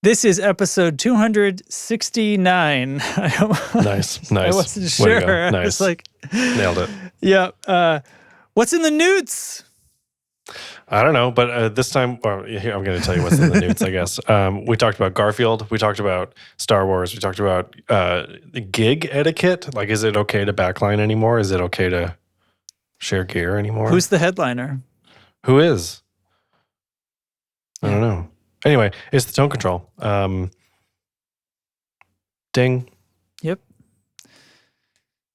This is episode 269. Nice. I wasn't sure. Nice. I was like, nailed it. Yeah. What's in the NOOTS? I don't know, but this time, well, here, I'm going to tell you what's in the NOOTS, I guess. We talked about Garfield. We talked about Star Wars. We talked about gig etiquette. Like, is it okay to backline anymore? Is it okay to share gear anymore? Who's the headliner? Who is? I don't know. Anyway, it's the tone control. Ding. Yep.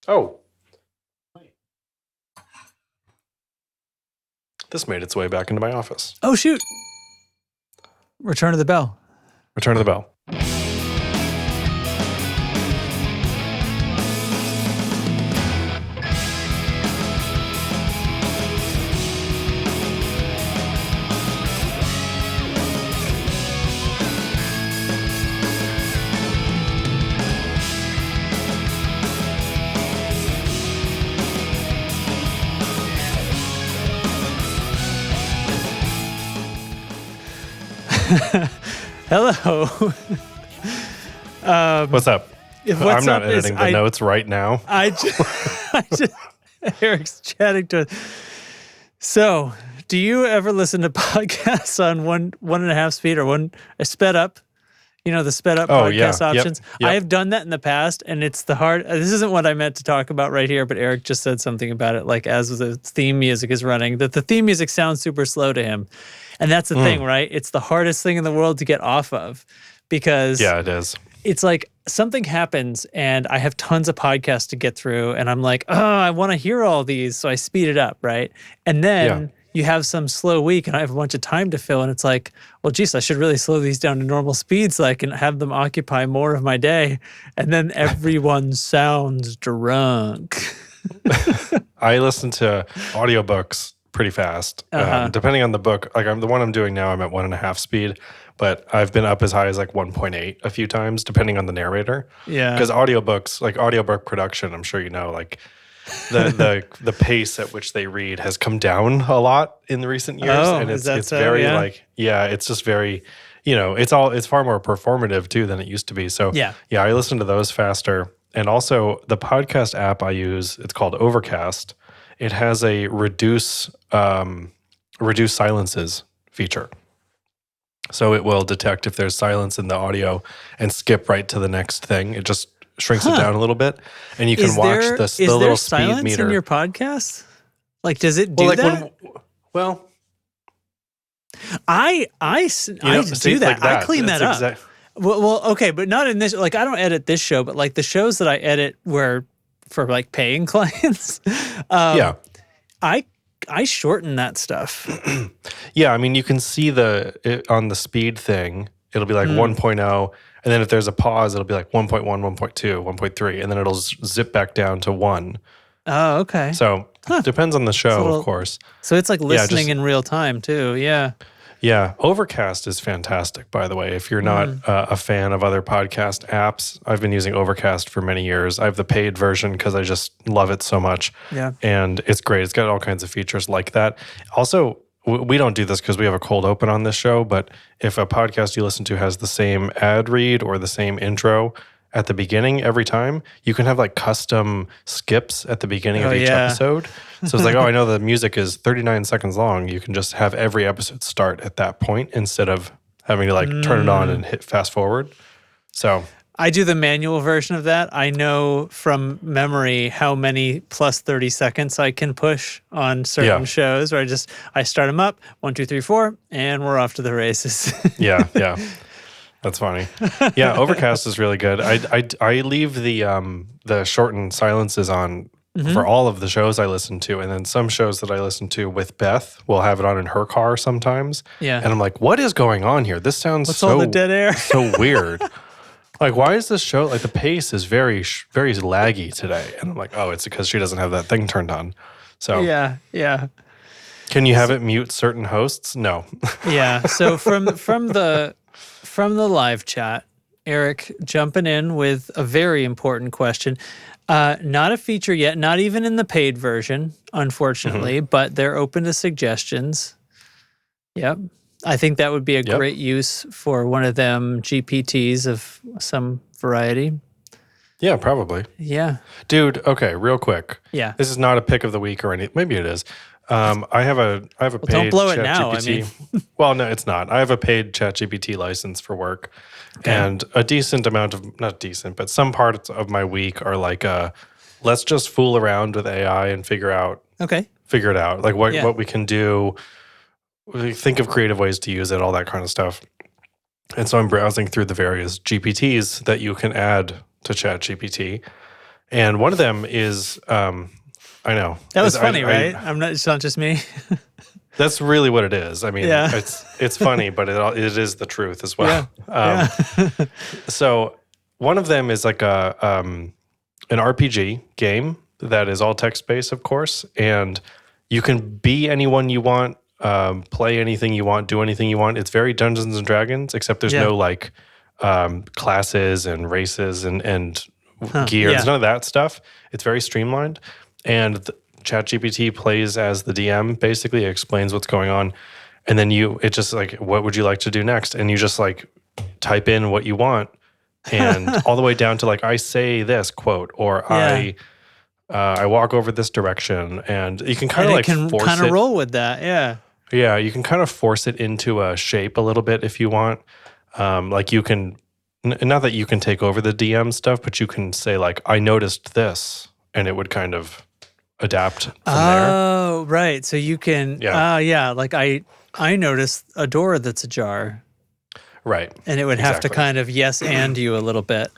Oh. This made its way back into my office. Oh, shoot. Return of the bell. Return of the bell. Hello. What's up? I'm not editing the notes right now. I just Eric's chatting to us. So, do you ever listen to podcasts on one and a half speed or sped up? You know, the sped up podcast options. Yep. I have done that in the past, and it's the hard. This isn't what I meant to talk about right here, but Eric just said something about it, like as the theme music is running, that the theme music sounds super slow to him. And that's the thing, right? It's the hardest thing in the world to get off of because it is. It's like something happens and I have tons of podcasts to get through and I'm like, oh, I want to hear all these. So I speed it up, right? And then you have some slow week and I have a bunch of time to fill and it's like, well, geez, I should really slow these down to normal speed so I can have them occupy more of my day. And then everyone sounds drunk. I listen to audiobooks pretty fast. Depending on the book, like the one I'm doing now, I'm at 1.5 speed, but I've been up as high as like 1.8 a few times, depending on the narrator. Yeah. Because audiobooks, like audiobook production, I'm sure you know, like the pace at which they read has come down a lot in the recent years. And it's very it's just very, it's far more performative too than it used to be. So I listen to those faster. And also the podcast app I use, it's called Overcast. It has a reduce silences feature. So it will detect if there's silence in the audio and skip right to the next thing. It just shrinks it down a little bit. And you can watch the little speed meter. Is there silence in your podcast? Like, does it do that? I do that. I clean that up. Well, okay, but not in this. Like, I don't edit this show, but like the shows that I edit where for like paying clients, I shorten that stuff. Yeah, I mean, you can see on the speed thing, it'll be like 1.0, and then if there's a pause, it'll be like 1.1, 1.2, 1.3, and then it'll zip back down to 1. Oh, okay. So depends on the show, of course. So it's like listening in real time too, yeah. Yeah, Overcast is fantastic, by the way. If you're not a fan of other podcast apps, I've been using Overcast for many years. I have the paid version because I just love it so much. Yeah. And it's great. It's got all kinds of features like that. Also, we don't do this because we have a cold open on this show, but if a podcast you listen to has the same ad read or the same intro at the beginning every time, you can have like custom skips at the beginning of each episode. So it's like, I know the music is 39 seconds long. You can just have every episode start at that point instead of having to like turn it on and hit fast forward. So I do the manual version of that. I know from memory how many plus 30 seconds I can push on certain shows where I start them up, 1, 2, 3, 4, and we're off to the races. Yeah. That's funny. Yeah, Overcast is really good. I leave the shortened silences on for all of the shows I listen to, and then some shows that I listen to with Beth will have it on in her car sometimes. Yeah, and I'm like, what is going on here? This sounds all the dead air? So weird. Like, why is this show like the pace is very very laggy today? And I'm like, oh, it's because she doesn't have that thing turned on. So yeah. Can you have it mute certain hosts? No. Yeah. So from the live chat, Eric jumping in with a very important question. Not a feature yet, not even in the paid version, unfortunately, but they're open to suggestions. Yep. I think that would be a great use for one of them GPTs of some variety. Yeah, probably. Yeah. Dude, okay, real quick. Yeah. This is not a pick of the week or anything. Maybe it is. I have a paid don't blow it ChatGPT. now. I mean. Well, no, it's not. I have a paid ChatGPT license for work. Okay. And a decent amount of, not decent, but some parts of my week are like, let's just fool around with AI and figure it out. Like what we can do. Think of creative ways to use it, all that kind of stuff. And so I'm browsing through the various GPTs that you can add to ChatGPT. And one of them is, I know. That was funny, right? It's not just me. That's really what it is. I mean, it's funny, but it is the truth as well. Yeah. So one of them is like an RPG game that is all text-based, of course, and you can be anyone you want, play anything you want, do anything you want. It's very Dungeons and Dragons, except there's no like classes and races and gear. There's none of that stuff. It's very streamlined. And ChatGPT plays as the DM, basically. It explains what's going on. And then it's just like, what would you like to do next? And you just like type in what you want. And all the way down to like, I say this quote, or I walk over this direction. And you can kind of like force it. Kind of roll with that, yeah. Yeah, you can kind of force it into a shape a little bit if you want. Like you can, not that you can take over the DM stuff, but you can say like, I noticed this, and it would kind of adapt from there. Oh, right. So you can, like I noticed a door that's ajar. Right. And it would have to kind of yes and you a little bit.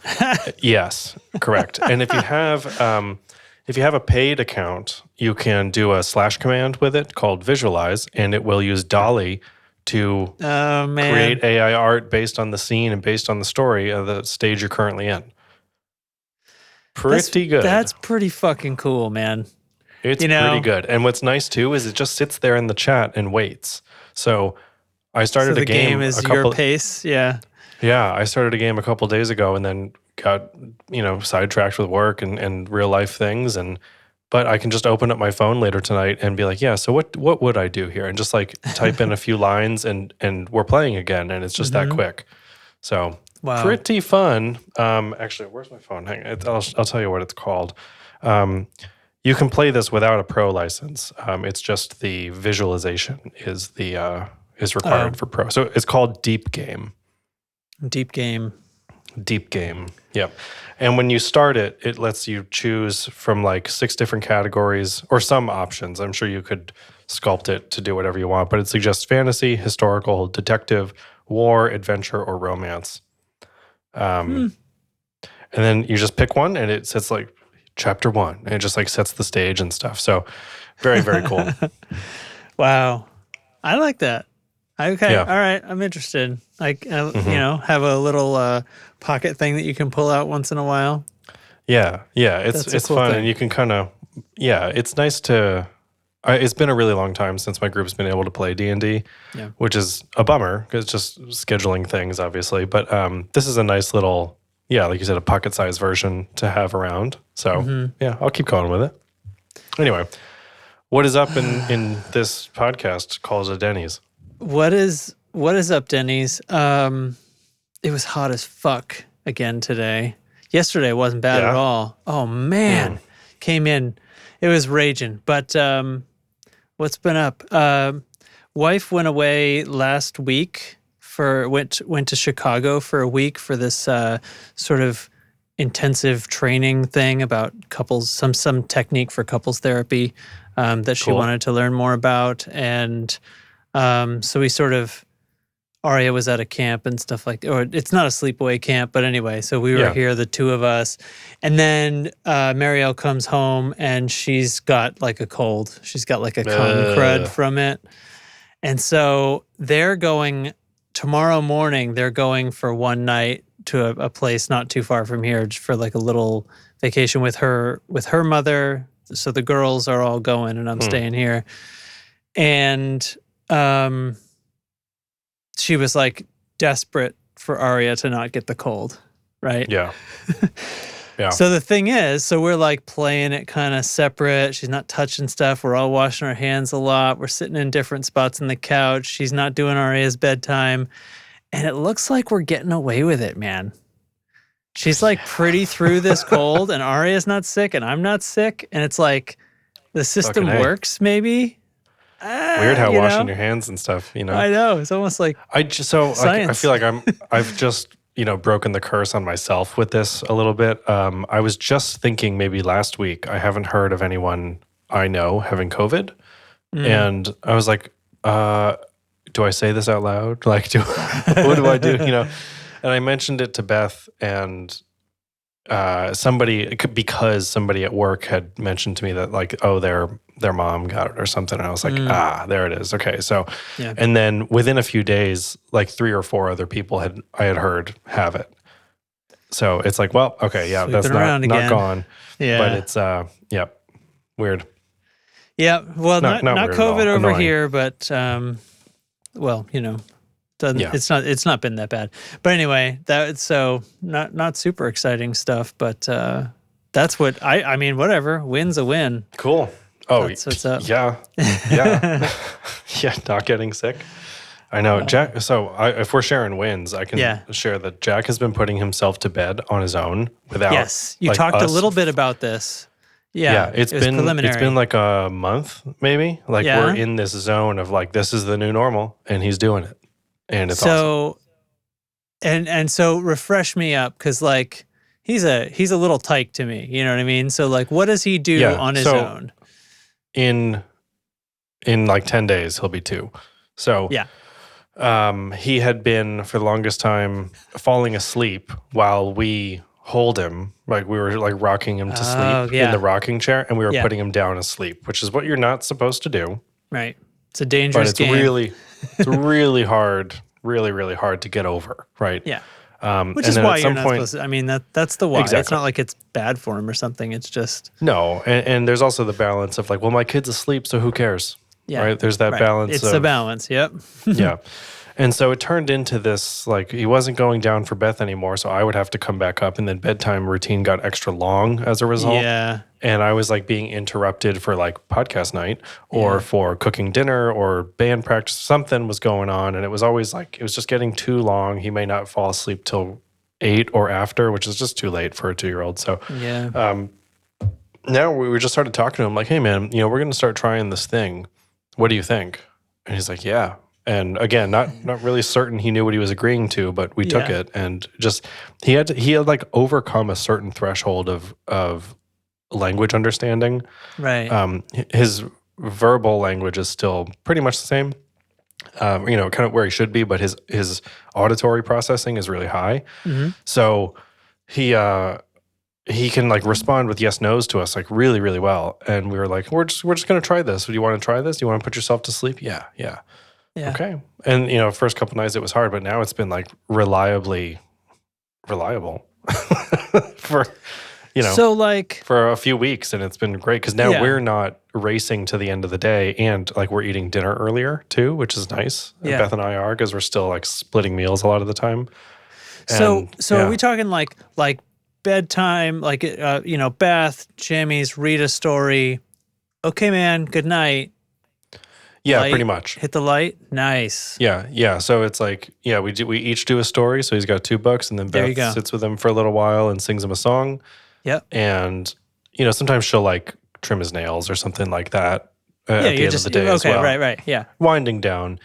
Yes, correct. And if you have a paid account, you can do a / command with it called Visualize, and it will use DALL-E to create AI art based on the scene and based on the story of the stage you're currently in. Pretty good. That's pretty fucking cool, man. It's pretty good. And what's nice too is it just sits there in the chat and waits. So I started a game. The game is your pace, yeah. Yeah, I started a game a couple days ago and then got, sidetracked with work and real life things. But I can just open up my phone later tonight and be like, yeah, so what would I do here? And just like type in a few lines and we're playing again. And it's just that quick. So pretty fun. Actually, where's my phone? Hang on. I'll tell you what it's called. You can play this without a pro license. It's just the visualization is required for pro. So it's called Deep Game. Deep Game. Yep. And when you start it, it lets you choose from like 6 different categories or some options. I'm sure you could sculpt it to do whatever you want, but it suggests fantasy, historical, detective, war, adventure, or romance. And then you just pick one and it says like chapter 1 and it just like sets the stage and stuff. So very, very cool. Wow. I like that. Okay. Yeah. All right. I'm interested. Like, have a little pocket thing that you can pull out once in a while. Yeah. Yeah. It's cool fun. Thing. And you can kind of, it's nice to, it's been a really long time since my group's been able to play D&D, which is a bummer because it's just scheduling things, obviously. But this is a nice little, like you said, a pocket-sized version to have around. So, I'll keep going with it. Anyway, what is up in this podcast called a Dennys? What is up, Dennys? It was hot as fuck again today. Yesterday wasn't bad at all. Oh, man. Came in. It was raging. But what's been up? Wife went away last week went to Chicago for a week for this sort of intensive training thing about couples, some technique for couples therapy that she wanted to learn more about. And so we sort of, Aria was at a camp and stuff like that. Or it's not a sleepaway camp, but anyway, so we were here, the two of us. And then Marielle comes home and she's got like a cold. She's got like a common crud from it. And so tomorrow morning, they're going for one night to a place not too far from here for like a little vacation with her mother. So the girls are all going and I'm staying here. And she was like desperate for Aria to not get the cold. right? Yeah. Yeah. So the thing is, so we're like playing it kind of separate. She's not touching stuff. We're all washing our hands a lot. We're sitting in different spots on the couch. She's not doing Aria's bedtime. And it looks like we're getting away with it, man. She's like pretty through this cold, and Aria's not sick, and I'm not sick. And it's like the system works, maybe. Weird how washing your hands and stuff, you know? I know. It's almost like I feel like I've just, broken the curse on myself with this a little bit. I was just thinking maybe last week, I haven't heard of anyone I know having COVID. And I was like, do I say this out loud? Like, what do I do? And I mentioned it to Beth, and because somebody at work had mentioned to me that like, oh, their mom got it or something. And I was like, there it is. Okay. So, and then within a few days, like 3 or 4 other people I had heard have it. So it's like, well, okay. Yeah. That's not gone. Yeah. But it's, weird. Yeah. Well, not COVID over Annoying. here, but, it's not been that bad. But anyway, so not super exciting stuff, but that's what I mean, whatever. Win's a win. Cool. Oh, that's what's up. Yeah. Yeah. Yeah. Not getting sick. I know. Jack. So if we're sharing wins, I can share that Jack has been putting himself to bed on his own without. Yes. You talked a little bit about this. Yeah. It's been like a month, maybe. Like we're in this zone of like, this is the new normal, and he's doing it. And it's awesome. And so refresh me up, because like he's a little tyke to me. You know what I mean? So like, what does he do on his own? In like 10 days, he'll be 2. So he had been for the longest time falling asleep while we hold him. Like we were like rocking him to sleep in the rocking chair, and we were putting him down asleep, which is what you're not supposed to do. Right. It's a dangerous game. It's really hard, really, really hard to get over, right? Yeah. Which is why you're not supposed to. I mean, that's the why. Exactly. It's not like it's bad for him or something. It's just... No. And there's also the balance of like, well, my kid's asleep, so who cares? Yeah. Right? There's that balance. It's the balance. Yep. Yeah. And so it turned into this, like, he wasn't going down for Beth anymore, so I would have to come back up, and then bedtime routine got extra long as a result. Yeah. And I was like being interrupted for like podcast night or for cooking dinner or band practice. Something was going on, and it was always like, it was just getting too long. He may not fall asleep till 8 or after, which is just too late for a 2-year-old. So now we just started talking to him like, hey man, we're going to start trying this thing. What do you think? And he's like, yeah. And again, not really certain he knew what he was agreeing to, but we took it, and just he had like overcome a certain threshold of language understanding. Right. His verbal language is still pretty much the same. Kind of where he should be, but his auditory processing is really high. Mm-hmm. So he can like respond with yes nos to us like really, really well. And we were like, we're just gonna try this. Do you want to try this? Do you want to put yourself to sleep? Yeah. Okay. And first couple nights it was hard, but now it's been like reliable for so like for a few weeks, and it's been great because now we're not racing to the end of the day, and like we're eating dinner earlier too, which is nice. Yeah. Beth and I are, because we're still like splitting meals a lot of the time. And, so are we talking like bedtime, like Beth, Jimmy's, read a story. Okay, man, good night. Yeah, light, pretty much. Hit the light. Nice. Yeah. So it's like, we each do a story. So he's got 2 books, and then Beth sits with him for a little while and sings him a song. Yep. And sometimes she'll like trim his nails or something like that. At the end of the day as well. Right. Yeah. Winding down,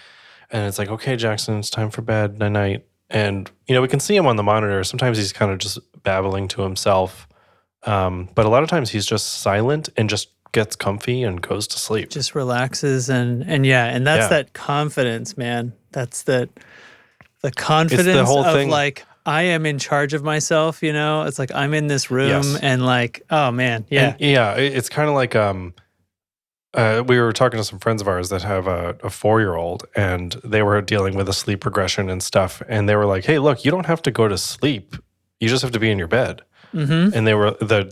and it's like, okay, Jackson, it's time for bed. Night. And we can see him on the monitor. Sometimes he's kind of just babbling to himself, but a lot of times he's just silent and just gets comfy and goes to sleep. Just relaxes and that's that confidence, man. That's the confidence it's the whole of thing. Like, I am in charge of myself, It's like I'm in this room and like, oh man, yeah. And it's kind of like we were talking to some friends of ours that have a 4-year-old, and they were dealing with a sleep regression and stuff, and they were like, hey, look, you don't have to go to sleep. You just have to be in your bed. Mm-hmm. And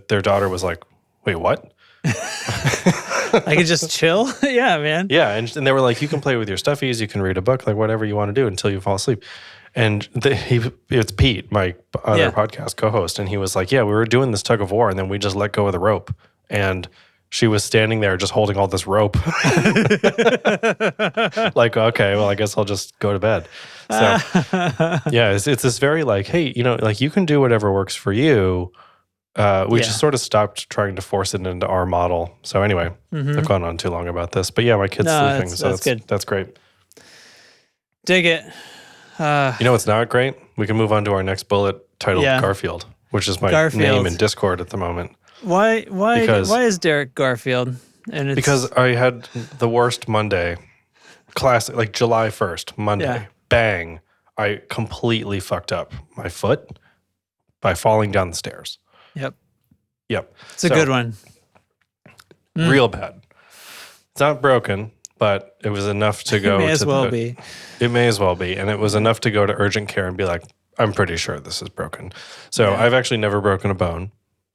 their daughter was like, wait, what? I could just chill. Yeah, man. Yeah, and they were like, you can play with your stuffies, you can read a book, like whatever you want to do until you fall asleep. And it's Pete, my other podcast co-host, and he was like, yeah, we were doing this tug of war, and then we just let go of the rope. And she was standing there just holding all this rope. Like, okay, well, I guess I'll just go to bed. So, yeah, it's this very like, hey, like you can do whatever works for you. We just sort of stopped trying to force it into our model. So anyway, I've gone on too long about this. But yeah, my kid's sleeping, so that's good. That's great. Dig it. What's not great? We can move on to our next bullet titled Garfield, which is my name in Discord at the moment. Why is Derek Garfield? And because I had the worst Monday, classic, like July 1st, Monday, bang, I completely fucked up my foot by falling down the stairs. Yep. It's a good one. Real bad. It's not broken, but it was enough to go It may as well be. It may as well be. And it was enough to go to urgent care and be like, I'm pretty sure this is broken. So I've actually never broken a bone.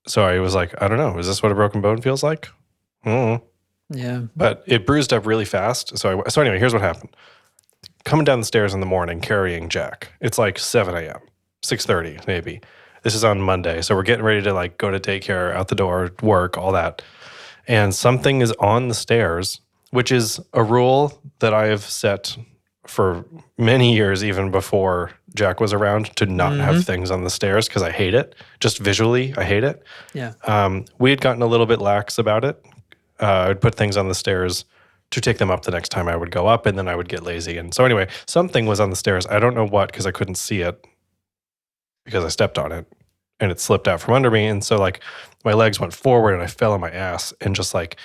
So I was like, I don't know. Is this what a broken bone feels like? Yeah. But it bruised up really fast. So anyway, here's what happened. Coming down the stairs in the morning, carrying Jack. It's like 7 a.m., 6:30 maybe. This is on Monday. So we're getting ready to like go to daycare, out the door, work, all that. And something is on the stairs, which is a rule that I have set for many years, even before Jack was around, to not have things on the stairs because I hate it. Just visually, I hate it. Yeah. We had gotten a little bit lax about it. I would put things on the stairs to take them up the next time I would go up, and then I would get lazy. And so anyway, something was on the stairs. I don't know what, because I couldn't see it because I stepped on it and it slipped out from under me. And so like my legs went forward and I fell on my ass, and just like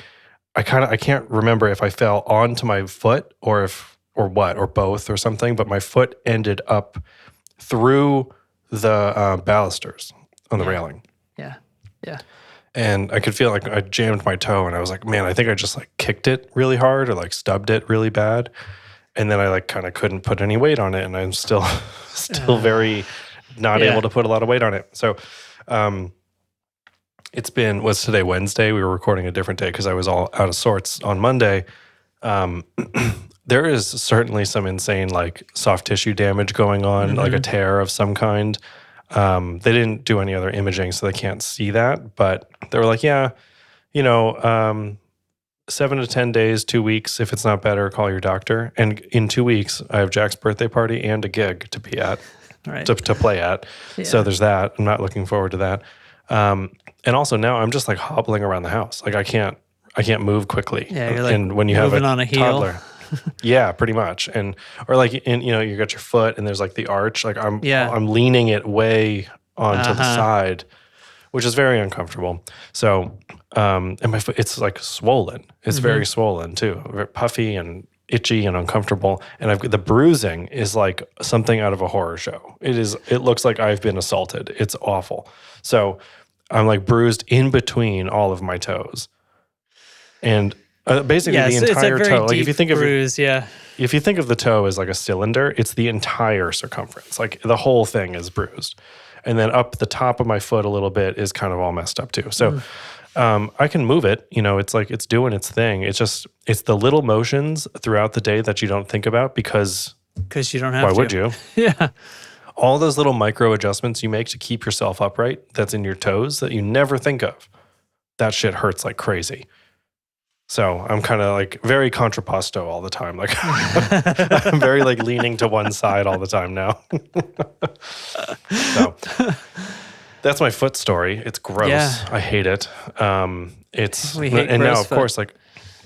I can't remember if I fell onto my foot or both or something, but my foot ended up through the balusters on the railing. Yeah. And I could feel like I jammed my toe, and I was like, man, I think I just like kicked it really hard or like stubbed it really bad. And then I like kind of couldn't put any weight on it, and I'm still very not able to put a lot of weight on it. So was today Wednesday? We were recording a different day because I was all out of sorts on Monday. There is certainly some insane like soft tissue damage going on, like a tear of some kind. They didn't do any other imaging, so they can't see that. But they were like, 7 to 10 days, 2 weeks. If it's not better, call your doctor. And in 2 weeks, I have Jack's birthday party and a gig to be at, to play at. Yeah. So there's that. I'm not looking forward to that. And also now I'm just like hobbling around the house. Like I can't move quickly. Yeah, you're like and when you have a on a heel. Toddler. Yeah, pretty much. And or like you got your foot and there's like the arch. Like I'm leaning it way onto the side, which is very uncomfortable. So and my foot, it's like swollen. It's very swollen too, very puffy and itchy and uncomfortable. And the bruising is like something out of a horror show. It looks like I've been assaulted. It's awful. So I'm like bruised in between all of my toes. And basically the entire toe. Like if you think bruise, if you think of the toe as like a cylinder, it's the entire circumference. Like the whole thing is bruised. And then up the top of my foot a little bit is kind of all messed up too. So I can move it. It's like it's doing its thing. It's the little motions throughout the day that you don't think about because you don't have to. Why would you? Yeah. All those little micro adjustments you make to keep yourself upright that's in your toes that you never think of. That shit hurts like crazy. So I'm kind of like very contrapposto all the time. Like I'm very like leaning to one side all the time now. So that's my foot story. It's gross. Yeah. I hate it. Now of course like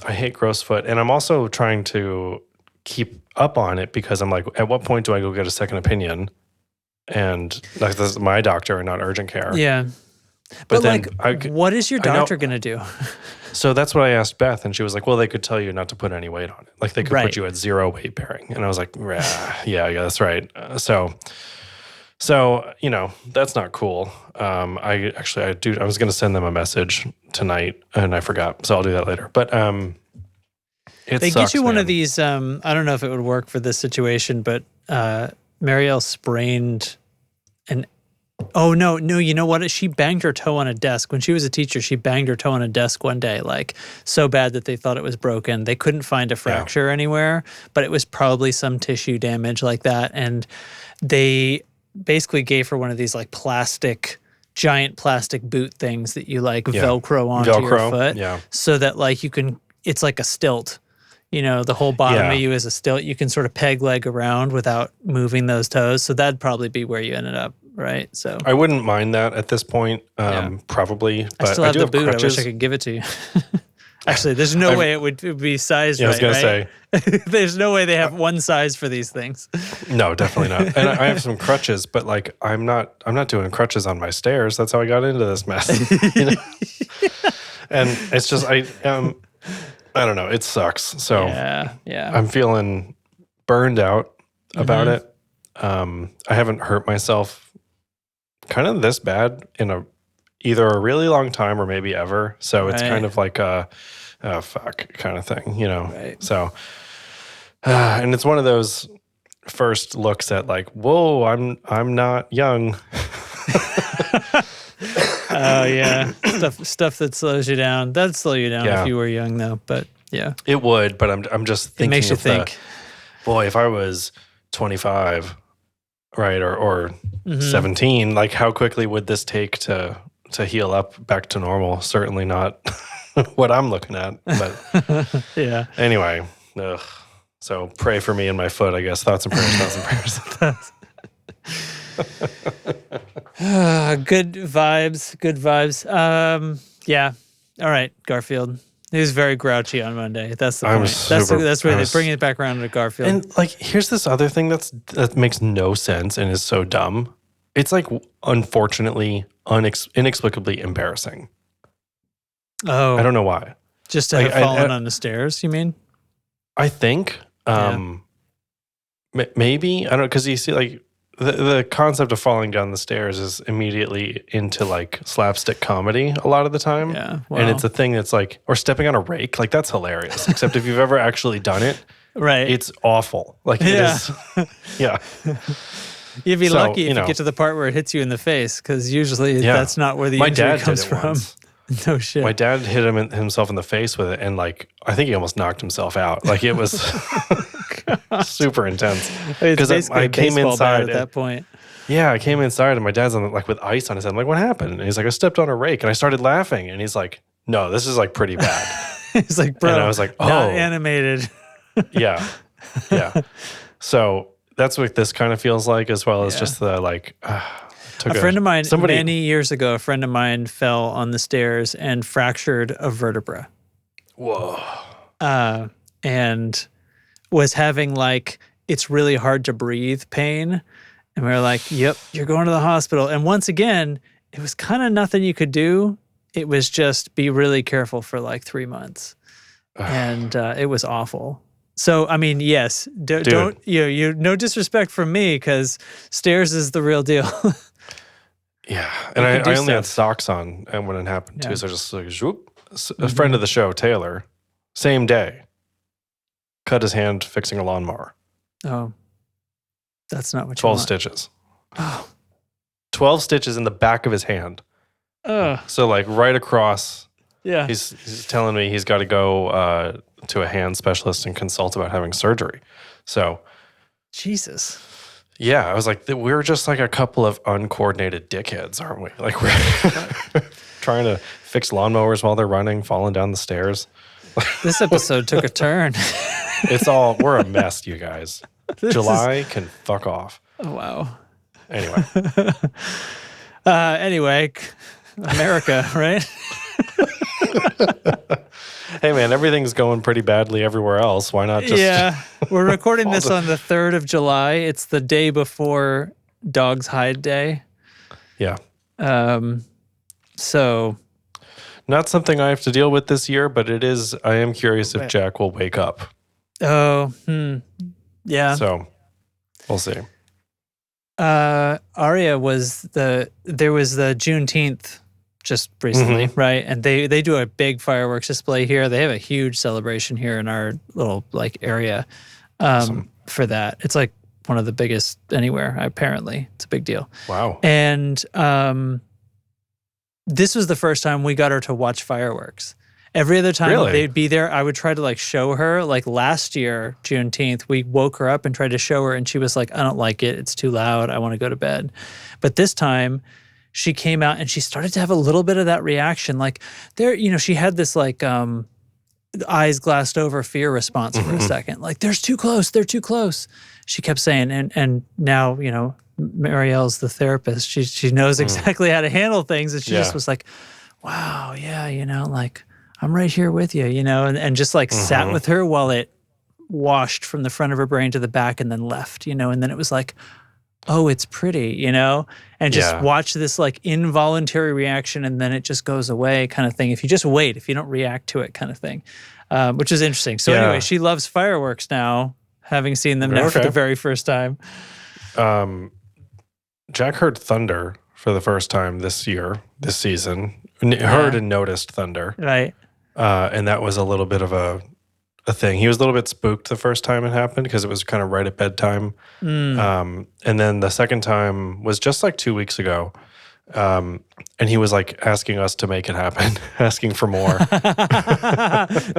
I hate gross foot, and I'm also trying to keep up on it because I'm like, at what point do I go get a second opinion? And like this is my doctor and not urgent care. Yeah. But then what is your doctor going to do? So that's what I asked Beth, and she was like, well, they could tell you not to put any weight on it. Like they could put you at 0 weight bearing. And I was like, yeah, that's right. So that's not cool. I was going to send them a message tonight and I forgot. So I'll do that later. But they get you one of these, I don't know if it would work for this situation, but Marielle sprained Oh, no, you know what? She banged her toe on a desk. When she was a teacher, she banged her toe on a desk one day, like so bad that they thought it was broken. They couldn't find a fracture anywhere, but it was probably some tissue damage like that. And they basically gave her one of these like giant plastic boot things that you like Velcro onto your foot. Yeah. So that like it's like a stilt. You know, the whole bottom of you is a stilt. You can sort of peg leg around without moving those toes. So that'd probably be where you ended up. Right, so I wouldn't mind that at this point, probably. But I still have the boot. Crutches. I wish I could give it to you. Actually, there's no way it would be sized right. I was gonna say, there's no way they have one size for these things. No, definitely not. And I have some crutches, but like I'm not doing crutches on my stairs. That's how I got into this mess. You know? And it's just I don't know. It sucks. So I'm feeling burned out about it. I haven't hurt myself kind of this bad in either a really long time or maybe ever. So it's kind of like a fuck kind of thing, you know? Right. So, and it's one of those first looks at like, whoa, I'm not young. Oh yeah. Stuff that slows you down. That'd slow you down if you were young though, but yeah. It would, but I'm just thinking it makes you think. Boy, if I was 25, right, or 17, like how quickly would this take to heal up back to normal? Certainly not what I'm looking at, but anyway, so pray for me and my foot, I guess. Thoughts and prayers. Good vibes. All right, Garfield. He was very grouchy on Monday. That's the point. That's where they bring it back around to Garfield. And like, here's this other thing that makes no sense and is so dumb. It's like, unfortunately, inexplicably embarrassing. Oh, I don't know why. Just to have fallen on the stairs, you mean? I think maybe I don't know, because you see, like the concept of falling down the stairs is immediately into like slapstick comedy a lot of the time. Yeah. Wow. And it's a thing that's like, or stepping on a rake, like that's hilarious. Except if you've ever actually done it, right? It's awful. Like it is. Yeah. You'd be lucky if you get to the part where it hits you in the face, because usually that's not where the injury comes from. Once. No shit. My dad hit himself in the face with it, and like I think he almost knocked himself out. Like it was super intense. Because I came inside at that point. Yeah, I came inside, and my dad's on like with ice on his head. I'm like, "What happened?" And he's like, "I stepped on a rake," and I started laughing, and he's like, "No, this is like pretty bad." He's like, "Bro," and I was like, "Oh, not animated." yeah. So that's what this kind of feels like, as well as just the like. A friend of mine, many years ago, a friend of mine fell on the stairs and fractured a vertebra. Whoa. And was having like, it's really hard to breathe pain. And we were like, yep, you're going to the hospital. And once again, it was kind of nothing you could do. It was just be really careful for like 3 months. And it was awful. So, I mean, yes, don't, no disrespect from me, because stairs is the real deal. Yeah, and I only had socks on and when it happened too, so just like, whoop. A friend of the show, Taylor, same day, cut his hand fixing a lawnmower. Oh, that's not what 12 stitches. Oh. 12 stitches in the back of his hand. So like right across. Yeah. He's telling me he's got to go to a hand specialist and consult about having surgery. So. Jesus. Yeah, I was like, we're just like a couple of uncoordinated dickheads, aren't we? Like we're trying to fix lawnmowers while they're running, falling down the stairs. This episode took a turn. We're a mess, you guys. July can fuck off. Oh, wow. Anyway, America, right? Hey man, everything's going pretty badly everywhere else. Why not just... Yeah, we're recording this on the 3rd of July. It's the day before Dogs Hide Day. Yeah. So... Not something I have to deal with this year, but I am curious if Jack will wake up. Oh, yeah. So, we'll see. Aria there was the Juneteenth just recently, right? And they do a big fireworks display here. They have a huge celebration here in our little like area Awesome. for that. It's like one of the biggest anywhere, apparently. It's a big deal. Wow. And this was the first time we got her to watch fireworks. Every other time they'd be there, I would try to like show her. Like last year, Juneteenth, we woke her up and tried to show her, and she was like, I don't like it. It's too loud. I want to go to bed. But this time, she came out and she started to have a little bit of that reaction. Like there, she had this like eyes glassed over fear response for a second. Like, they're too close. They're too close. She kept saying, and now, Marielle's the therapist. She knows exactly how to handle things. And she just was like, wow, yeah, like, I'm right here with you, and just like sat with her while it washed from the front of her brain to the back and then left, and then it was like, oh, it's pretty, and just watch this like involuntary reaction and then it just goes away kind of thing. If you just wait, if you don't react to it kind of thing, which is interesting. So anyway, she loves fireworks now, having seen them now for the very first time. Jack heard thunder for the first time this season. Heard and noticed thunder. Right. And that was a little bit of a thing. He was a little bit spooked the first time it happened because it was kind of right at bedtime. And then the second time was just like 2 weeks ago. And he was like asking us to make it happen, asking for more.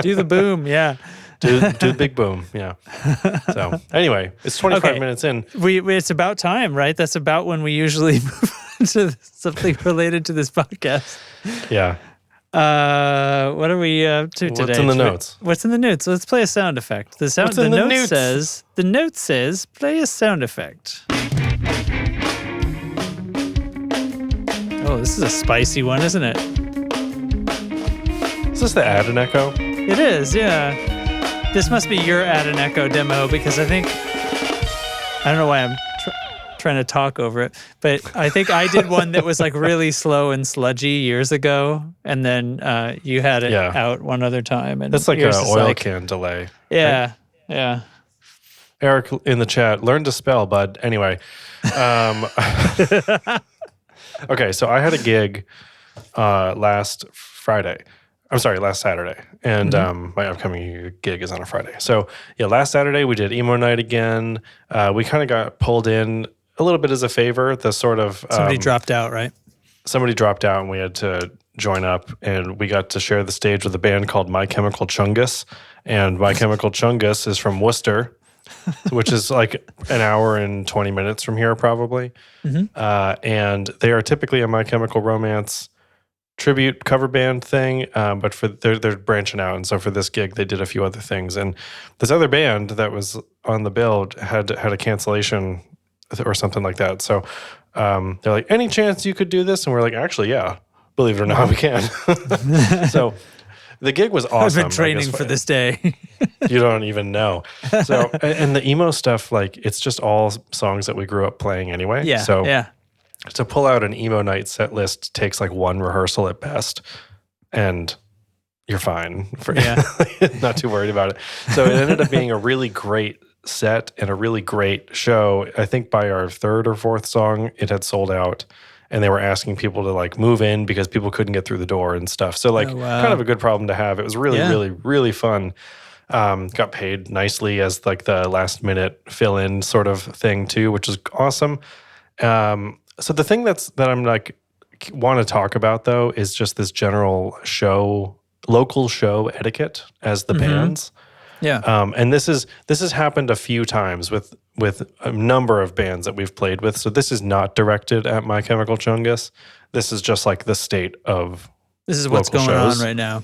Do the boom, yeah. Do the big boom, yeah. So anyway, it's 25 minutes in. It's about time, right? That's about when we usually move on to something related to this podcast. Yeah. What are we up to today? What's in the notes? What's in the notes? Let's play a sound effect. The note says play a sound effect. Oh, this is a spicy one, isn't it? Is this the Add an Echo? It is, yeah. This must be your Add an Echo demo because I don't know why I'm trying to talk over it, but I think I did one that was like really slow and sludgy years ago, and then you had it out one other time. And that's like an oil can delay. Yeah, right? Yeah. Eric in the chat, learn to spell, bud. Anyway. Okay, so I had a gig last Saturday, and my upcoming gig is on a Friday. So yeah, last Saturday we did emo night again. We kind of got pulled in a little bit as a favor. The sort of somebody dropped out, right? Somebody dropped out, and we had to join up, and we got to share the stage with a band called My Chemical Chungus, and My Chemical Chungus is from Worcester, which is like an hour and 20 minutes from here, probably. And they are typically a My Chemical Romance tribute cover band thing, but they're branching out, and so for this gig they did a few other things. And this other band that was on the bill had a cancellation or something like that. So they're like, any chance you could do this? And we're like, actually, yeah, believe it or not, we can. So the gig was awesome. I've been training for this day. You don't even know. So, and the emo stuff, like, it's just all songs that we grew up playing anyway. Yeah. So yeah. To pull out an emo night set list takes like one rehearsal at best, and you're fine. Not too worried about it. So it ended up being a really great set and a really great show. I think by our third or fourth song, it had sold out, and they were asking people to like move in because people couldn't get through the door and stuff. So like kind of a good problem to have. It was really, really, really fun. Got paid nicely as like the last minute fill in sort of thing too, which is awesome. So the thing that I'm like want to talk about though is just this general local show etiquette as the bands. Yeah. And this has happened a few times with a number of bands that we've played with. So this is not directed at My Chemical Chungus. This is just like the state of this is what's going on right now.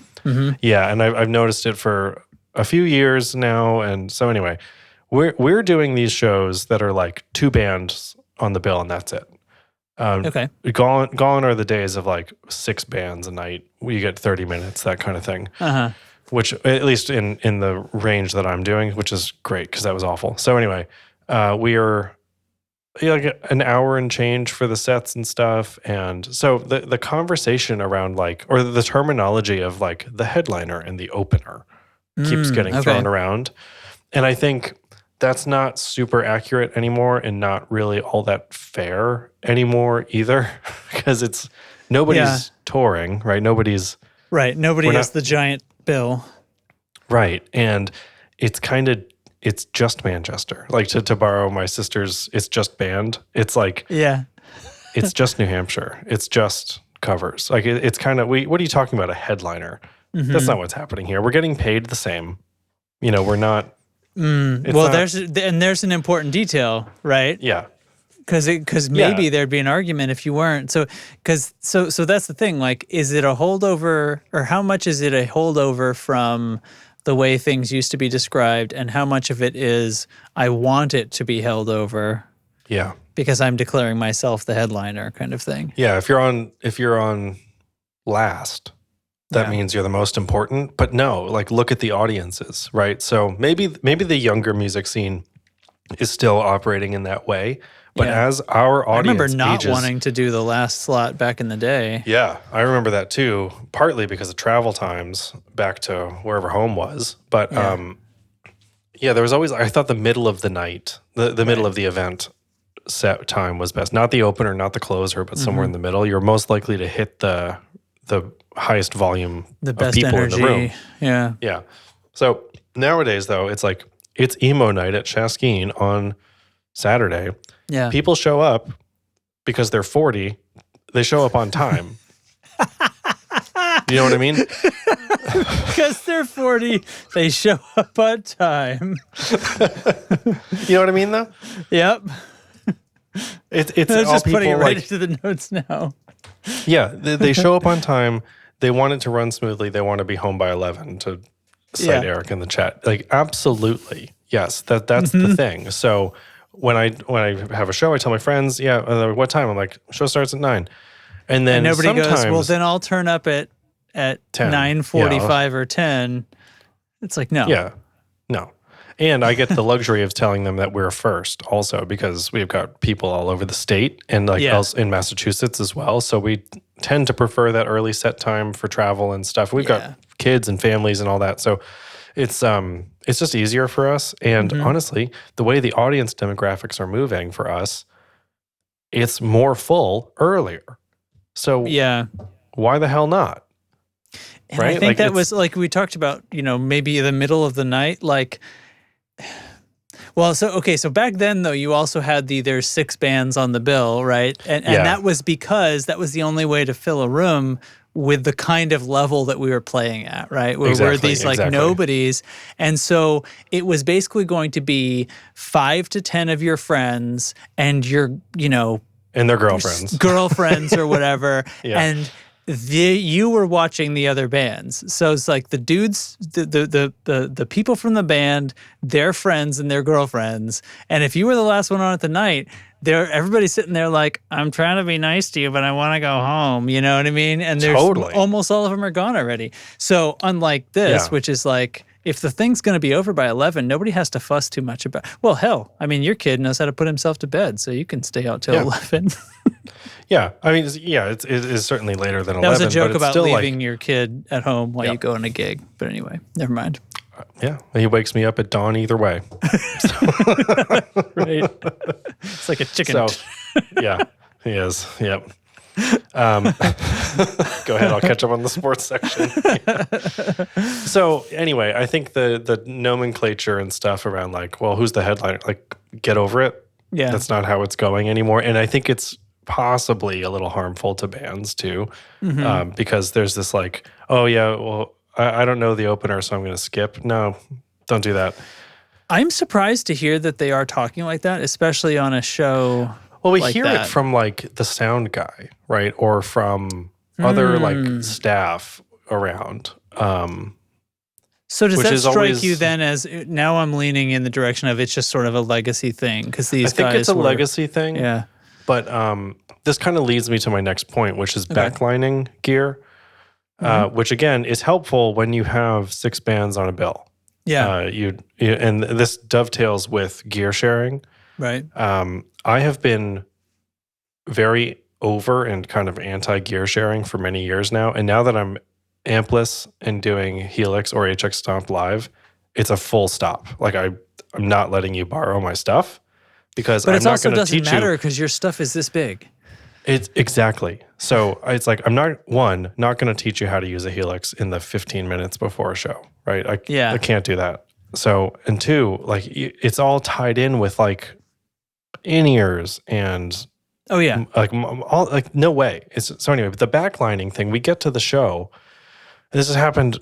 Yeah, and I've noticed it for a few years now. And so anyway, we're doing these shows that are like two bands on the bill, and that's it. Okay. Gone are the days of like 6 bands a night. We get 30 minutes, that kind of thing. Which, at least in the range that I'm doing, which is great because that was awful. So anyway, we are like an hour and change for the sets and stuff. And so the conversation around like, or the terminology of like the headliner and the opener keeps getting thrown around. And I think that's not super accurate anymore and not really all that fair anymore either because nobody's touring, right? Nobody has the giant bill. Right. And it's kind of it's just Manchester. Like to borrow my sister's, it's just band. It's like, it's just New Hampshire. It's just covers. Like it's kind of, what are you talking about? A headliner. That's not what's happening here. We're getting paid the same. We're not. There's an important detail, right? Yeah. Because maybe there'd be an argument if you weren't. So that's the thing. Like, is it a holdover, or how much is it a holdover from the way things used to be described, and how much of it is I want it to be held over? Yeah. Because I'm declaring myself the headliner, kind of thing. Yeah. If you're on last, that means you're the most important. But no, like look at the audiences, right? So maybe the younger music scene is still operating in that way. But as our audience I remember not ages, wanting to do the last slot back in the day. Yeah, I remember that too, partly because of travel times back to wherever home was. But there was always, I thought the middle of the night, the middle of the event set time was best. Not the opener, not the closer, but somewhere in the middle. You're most likely to hit the highest volume the best of people energy. in the room. Yeah. Yeah. So nowadays, though, it's like, it's emo night at Shaskeen on Saturday. Yeah. People show up because they're 40. They show up on time. You know what I mean? Because they're 40, they show up on time. You know what I mean, though? Yep. It's I was all just people putting it like, right into the notes now. Yeah, they show up on time. They want it to run smoothly. They want to be home by 11, to cite Eric in the chat. Like, absolutely. Yes, that's the thing. So when I have a show, I tell my friends, what time? I'm like, show starts at 9. And then nobody goes, well, then I'll turn up at 9:45 or 10. It's like, no. Yeah, no. And I get the luxury of telling them that we're first also, because we've got people all over the state and else in Massachusetts as well. So we tend to prefer that early set time for travel and stuff. We've got kids and families and all that. So it's just easier for us. And honestly, the way the audience demographics are moving for us, it's more full earlier. So why the hell not? And right? I think that was like we talked about, maybe the middle of the night, like. Well, so back then though, you also had there's 6 bands on the bill, right? And that was because that was the only way to fill a room with the kind of level that we were playing at, right? We're these like nobodies. And so it was basically going to be 5 to 10 of your friends and your, and their girlfriends or whatever. And you were watching the other bands. So it's like the dudes, the people from the band, their friends and their girlfriends. And if you were the last one on at the night, everybody's sitting there like, I'm trying to be nice to you, but I want to go home. You know what I mean? And there's almost all of them are gone already. So unlike this, which is like, if the thing's going to be over by 11, nobody has to fuss too much about. Well, hell, I mean, your kid knows how to put himself to bed, so you can stay out till 11. Yeah, I mean, it is certainly later than 11. That was a joke but about still leaving your kid at home while you go on a gig. But anyway, never mind. Yeah, he wakes me up at dawn either way. Right. It's like a chicken. So, yeah, he is. Yep. Go ahead, I'll catch up on the sports section. So anyway, I think the nomenclature and stuff around like, well, who's the headliner? Like, get over it. Yeah. That's not how it's going anymore. And I think it's possibly a little harmful to bands too, because there's this like, oh yeah, well, I don't know the opener, so I'm going to skip. No, don't do that. I'm surprised to hear that they are talking like that, especially on a show. Well, we like hear that. it from like the sound guy, right? Or from other like staff around. So does that strike you then as, now I'm leaning in the direction of it's just sort of a legacy thing? Because these guys I think it's a legacy thing. Yeah. But this kind of leads me to my next point, which is backlining gear, which again is helpful when you have 6 bands on a bill. Yeah. And this dovetails with gear sharing. Right. I have been very over and kind of anti-gear sharing for many years now. And now that I'm ampless and doing Helix or HX Stomp live, it's a full stop. Like I'm not letting you borrow my stuff because I'm not going to teach you. But it also doesn't matter because your stuff is this big. It's exactly. So it's like, I'm not going to teach you how to use a Helix in the 15 minutes before a show, right? I can't do that. So, and two, like it's all tied in with like in-ears and Oh yeah. all like no way. So anyway, but the backlining thing, we get to the show. This has happened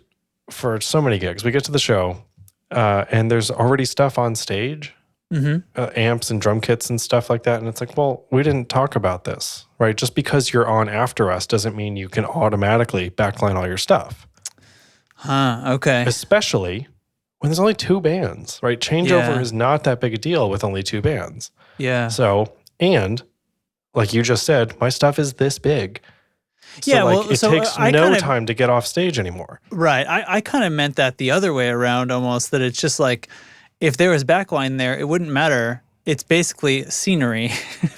for so many gigs. We get to the show, and there's already stuff on stage, amps and drum kits and stuff like that. And it's like, well, we didn't talk about this, right? Just because you're on after us doesn't mean you can automatically backline all your stuff. Huh, okay. Especially when there's only 2 bands, right? Changeover is not that big a deal with only 2 bands. Yeah. So, and like you just said, my stuff is this big. So yeah, like, it takes no time to get off stage anymore. Right. I kind of meant that the other way around almost, that it's just like if there was backline there, it wouldn't matter. It's basically scenery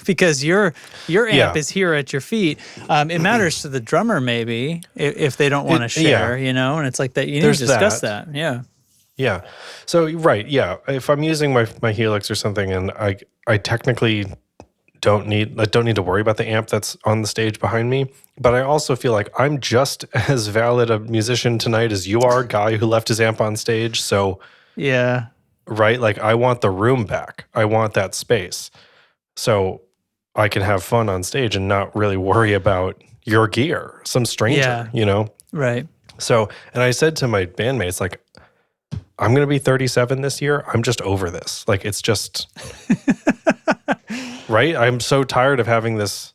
because your amp is here at your feet. It matters to the drummer maybe if they don't want to share, you know, and it's like that. You need to discuss that. Yeah. Yeah. So, right. Yeah. If I'm using my Helix or something and I technically don't need to worry about the amp that's on the stage behind me, but I also feel like I'm just as valid a musician tonight as you are, guy who left his amp on stage. So, yeah. Right? Like I want the room back. I want that space. So I can have fun on stage and not really worry about your gear, some stranger, you know? Right. So, and I said to my bandmates, like, I'm going to be 37 this year. I'm just over this. Like, it's just, right? I'm so tired of having this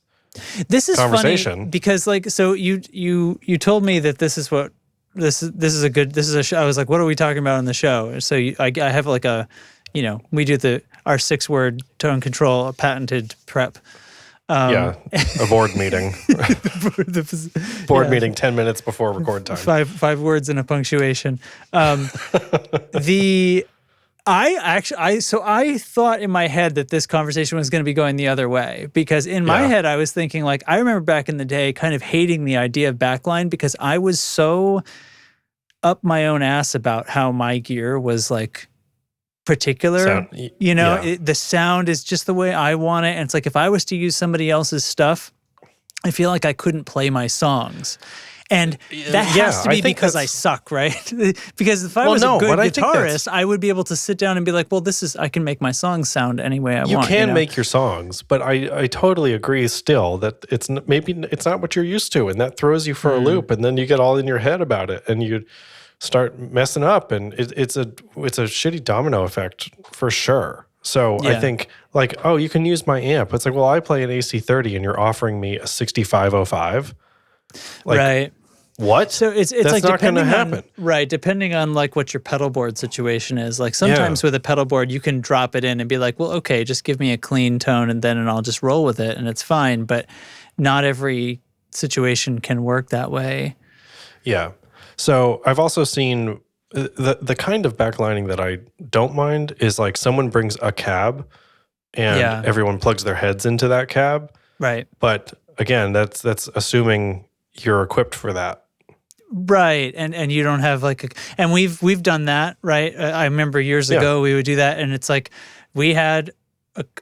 conversation. Funny because like, so you told me that this is a show. I was like, what are we talking about on the show? So I have like we do our 6-word tone control, a patented prep. A board meeting. Board meeting 10 minutes before record time. Five words and a punctuation. I thought in my head that this conversation was going to be going the other way because in my head I was thinking like, I remember back in the day kind of hating the idea of backline because I was so up my own ass about how my gear was like particular, the sound is just the way I want it. And it's like, if I was to use somebody else's stuff, I feel like I couldn't play my songs. And that has to be because I suck, right? Because if I was a good guitarist, I would be able to sit down and be like, well, I can make my songs sound any way I want. You can make your songs, but I totally agree still that it's not what you're used to. And that throws you for a loop. And then you get all in your head about it and you start messing up. And it's a shitty domino effect for sure. So I think like, oh, you can use my amp. It's like, well, I play an AC30 and you're offering me a 6505. Like, right. What? So it's That's like not going to happen. Right. Depending on like what your pedal board situation is. Like sometimes with a pedal board, you can drop it in and be like, well, okay, just give me a clean tone and I'll just roll with it and it's fine. But not every situation can work that way. Yeah. So I've also seen the kind of backlining that I don't mind is like someone brings a cab and everyone plugs their heads into that cab. Right. But again, that's assuming you're equipped for that. Right. And you don't have and we've done that, right? I remember years ago we would do that and it's like we had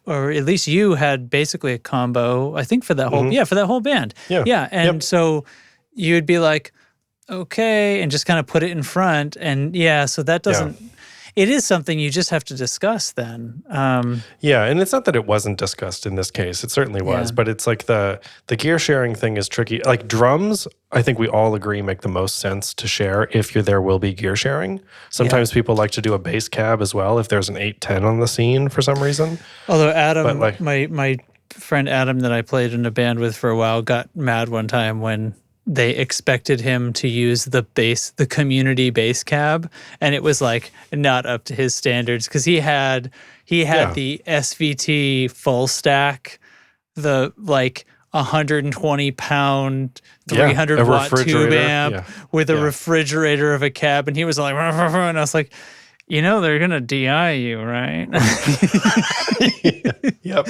or at least you had basically a combo, I think for that whole for that whole band. Yeah. And so you would be like, okay, and just kind of put it in front and so that doesn't it is something you just have to discuss then. And it's not that it wasn't discussed in this case. It certainly was, but it's like the gear sharing thing is tricky. Like drums, I think we all agree make the most sense to share if there will be gear sharing. Sometimes people like to do a bass cab as well if there's an 810 on the scene for some reason. Although Adam, my friend Adam that I played in a band with for a while got mad one time when they expected him to use the community bass cab, and it was like not up to his standards because he had the SVT full stack, the 120-pound 300-watt tube amp with a refrigerator of a cab, and he was like, and I was like, they're gonna DI you, right? Yep.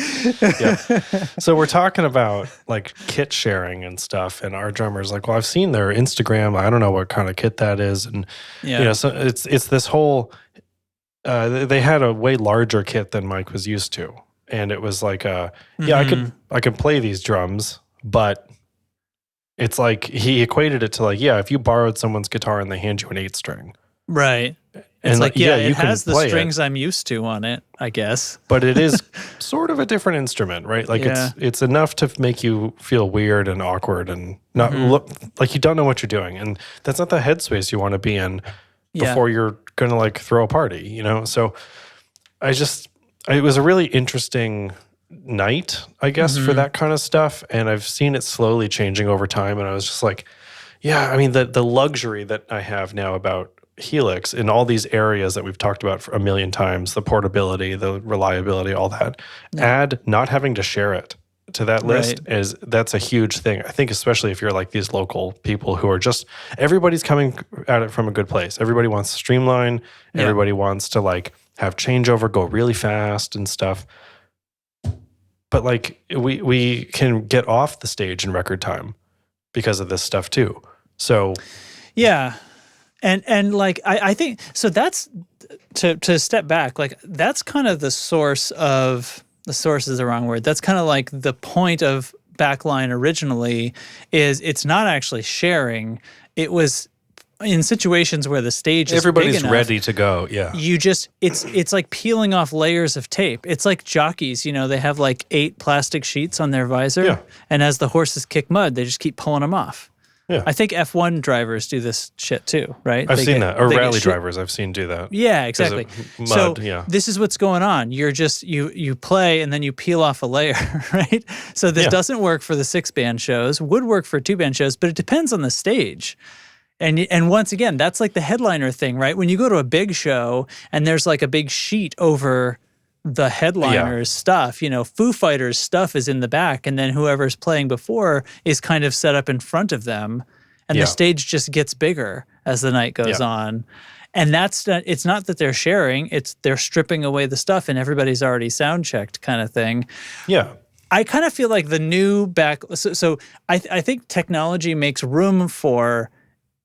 So we're talking about like kit sharing and stuff, and our drummer's like, well, I've seen their Instagram. I don't know what kind of kit that is, and so it's this whole. They had a way larger kit than Mike was used to, and it was like, I could play these drums, but it's like he equated it to like, if you borrowed someone's guitar and they hand you an 8-string, right. It's like, you it can has the play strings I'm used to on it, I guess. but it is sort of a different instrument, right? Like it's enough to make you feel weird and awkward and not look like you don't know what you're doing. And that's not the headspace you want to be in before you're going to like throw a party, you know? So it was a really interesting night, I guess, for that kind of stuff. And I've seen it slowly changing over time. And I was just like, yeah, I mean, the luxury that I have now about Helix in all these areas that we've talked about for a million times, the portability, the reliability, all that, add not having to share it to that list that's a huge thing. I think especially if you're like these local people who are just, everybody's coming at it from a good place. Everybody wants to streamline. Everybody wants to like have changeover go really fast and stuff. But like we can get off the stage in record time because of this stuff too. So yeah. And like I think so that's to step back, like that's kind of the source is the wrong word. That's kind of like the point of Backline originally is it's not actually sharing. It was in situations where the stage is everybody's big enough, ready to go. Yeah. You just it's like peeling off layers of tape. It's like jockeys, you know, they have like 8 plastic sheets on their visor and as the horses kick mud, they just keep pulling them off. Yeah. I think F1 drivers do this shit too, right? I've seen that. Or rally drivers I've seen do that. Yeah, exactly. Mud, this is what's going on. You're just, you play and then you peel off a layer, right? So this doesn't work for the 6-band shows, would work for 2-band shows, but it depends on the stage. And once again, that's like the headliner thing, right? When you go to a big show and there's like a big sheet over the headliner's stuff, you know, Foo Fighters stuff is in the back and then whoever's playing before is kind of set up in front of them and the stage just gets bigger as the night goes on. And it's not that they're sharing, it's they're stripping away the stuff and everybody's already sound checked kind of thing. Yeah. I kind of feel like the new so I think technology makes room for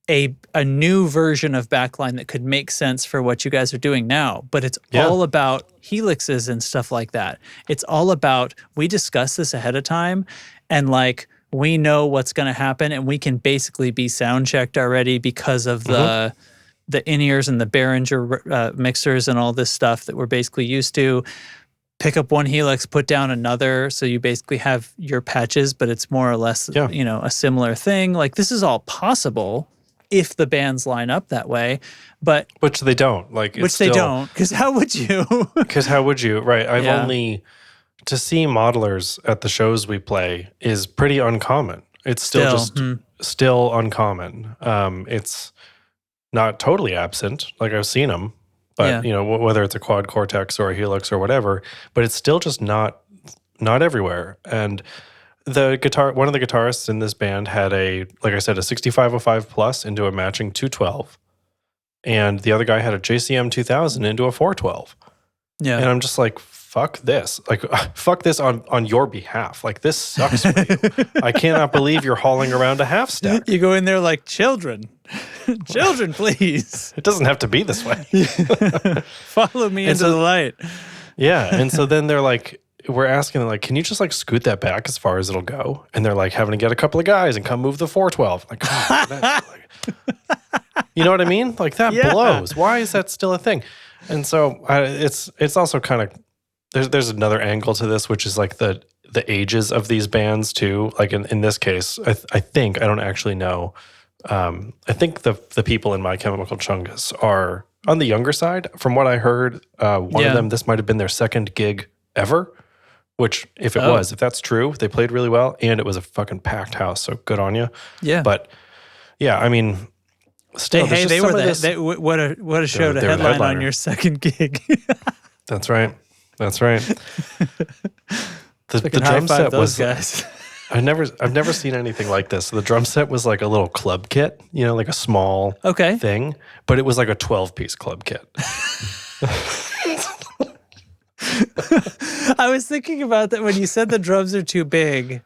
a new version of Backline that could make sense for what you guys are doing now. But it's all about helixes and stuff like that. It's all about, we discuss this ahead of time and like, we know what's going to happen and we can basically be sound checked already because of the in-ears and the Behringer mixers and all this stuff that we're basically used to. Pick up one helix, put down another, so you basically have your patches, but it's more or less, you know, a similar thing. Like this is all possible if the bands line up that way, but which they don't. Like they don't, because how would you? Because how would you? Right. I've only to see modelers at the shows we play is pretty uncommon. It's still uncommon. It's not totally absent. Like I've seen them, but you know, whether it's a quad cortex or a helix or whatever, but it's still just not everywhere. And one of the guitarists in this band had like I said, a 6505 plus into a matching 212. And the other guy had a JCM 2000 into a 412. Yeah. And I'm just like, fuck this. Like, fuck this on your behalf. Like, this sucks for you. I cannot believe you're hauling around a half stack. You go in there like, children, please. It doesn't have to be this way. Follow me into the light. Yeah. And so then they're like, we're asking them, like, can you just like scoot that back as far as it'll go? And they're like having to get a couple of guys and come move the 412. Like, you know what I mean? Like that blows. Why is that still a thing? And so it's also kind of, there's another angle to this, which is like the ages of these bands too. Like in this case, I think, I don't actually know. I think the people in My Chemical Chungus are on the younger side. From what I heard, one of them, this might have been their second gig ever. Which, if that's true, they played really well, and it was a fucking packed house. So good on you. Yeah. But yeah, I mean, still, they were what a show to headline on your second gig. That's right. That's right. The drum set was. Guys. I've never seen anything like this. The drum set was like a little club kit, you know, like a small thing, but it was like a 12-piece club kit. I was thinking about that when you said the drums are too big.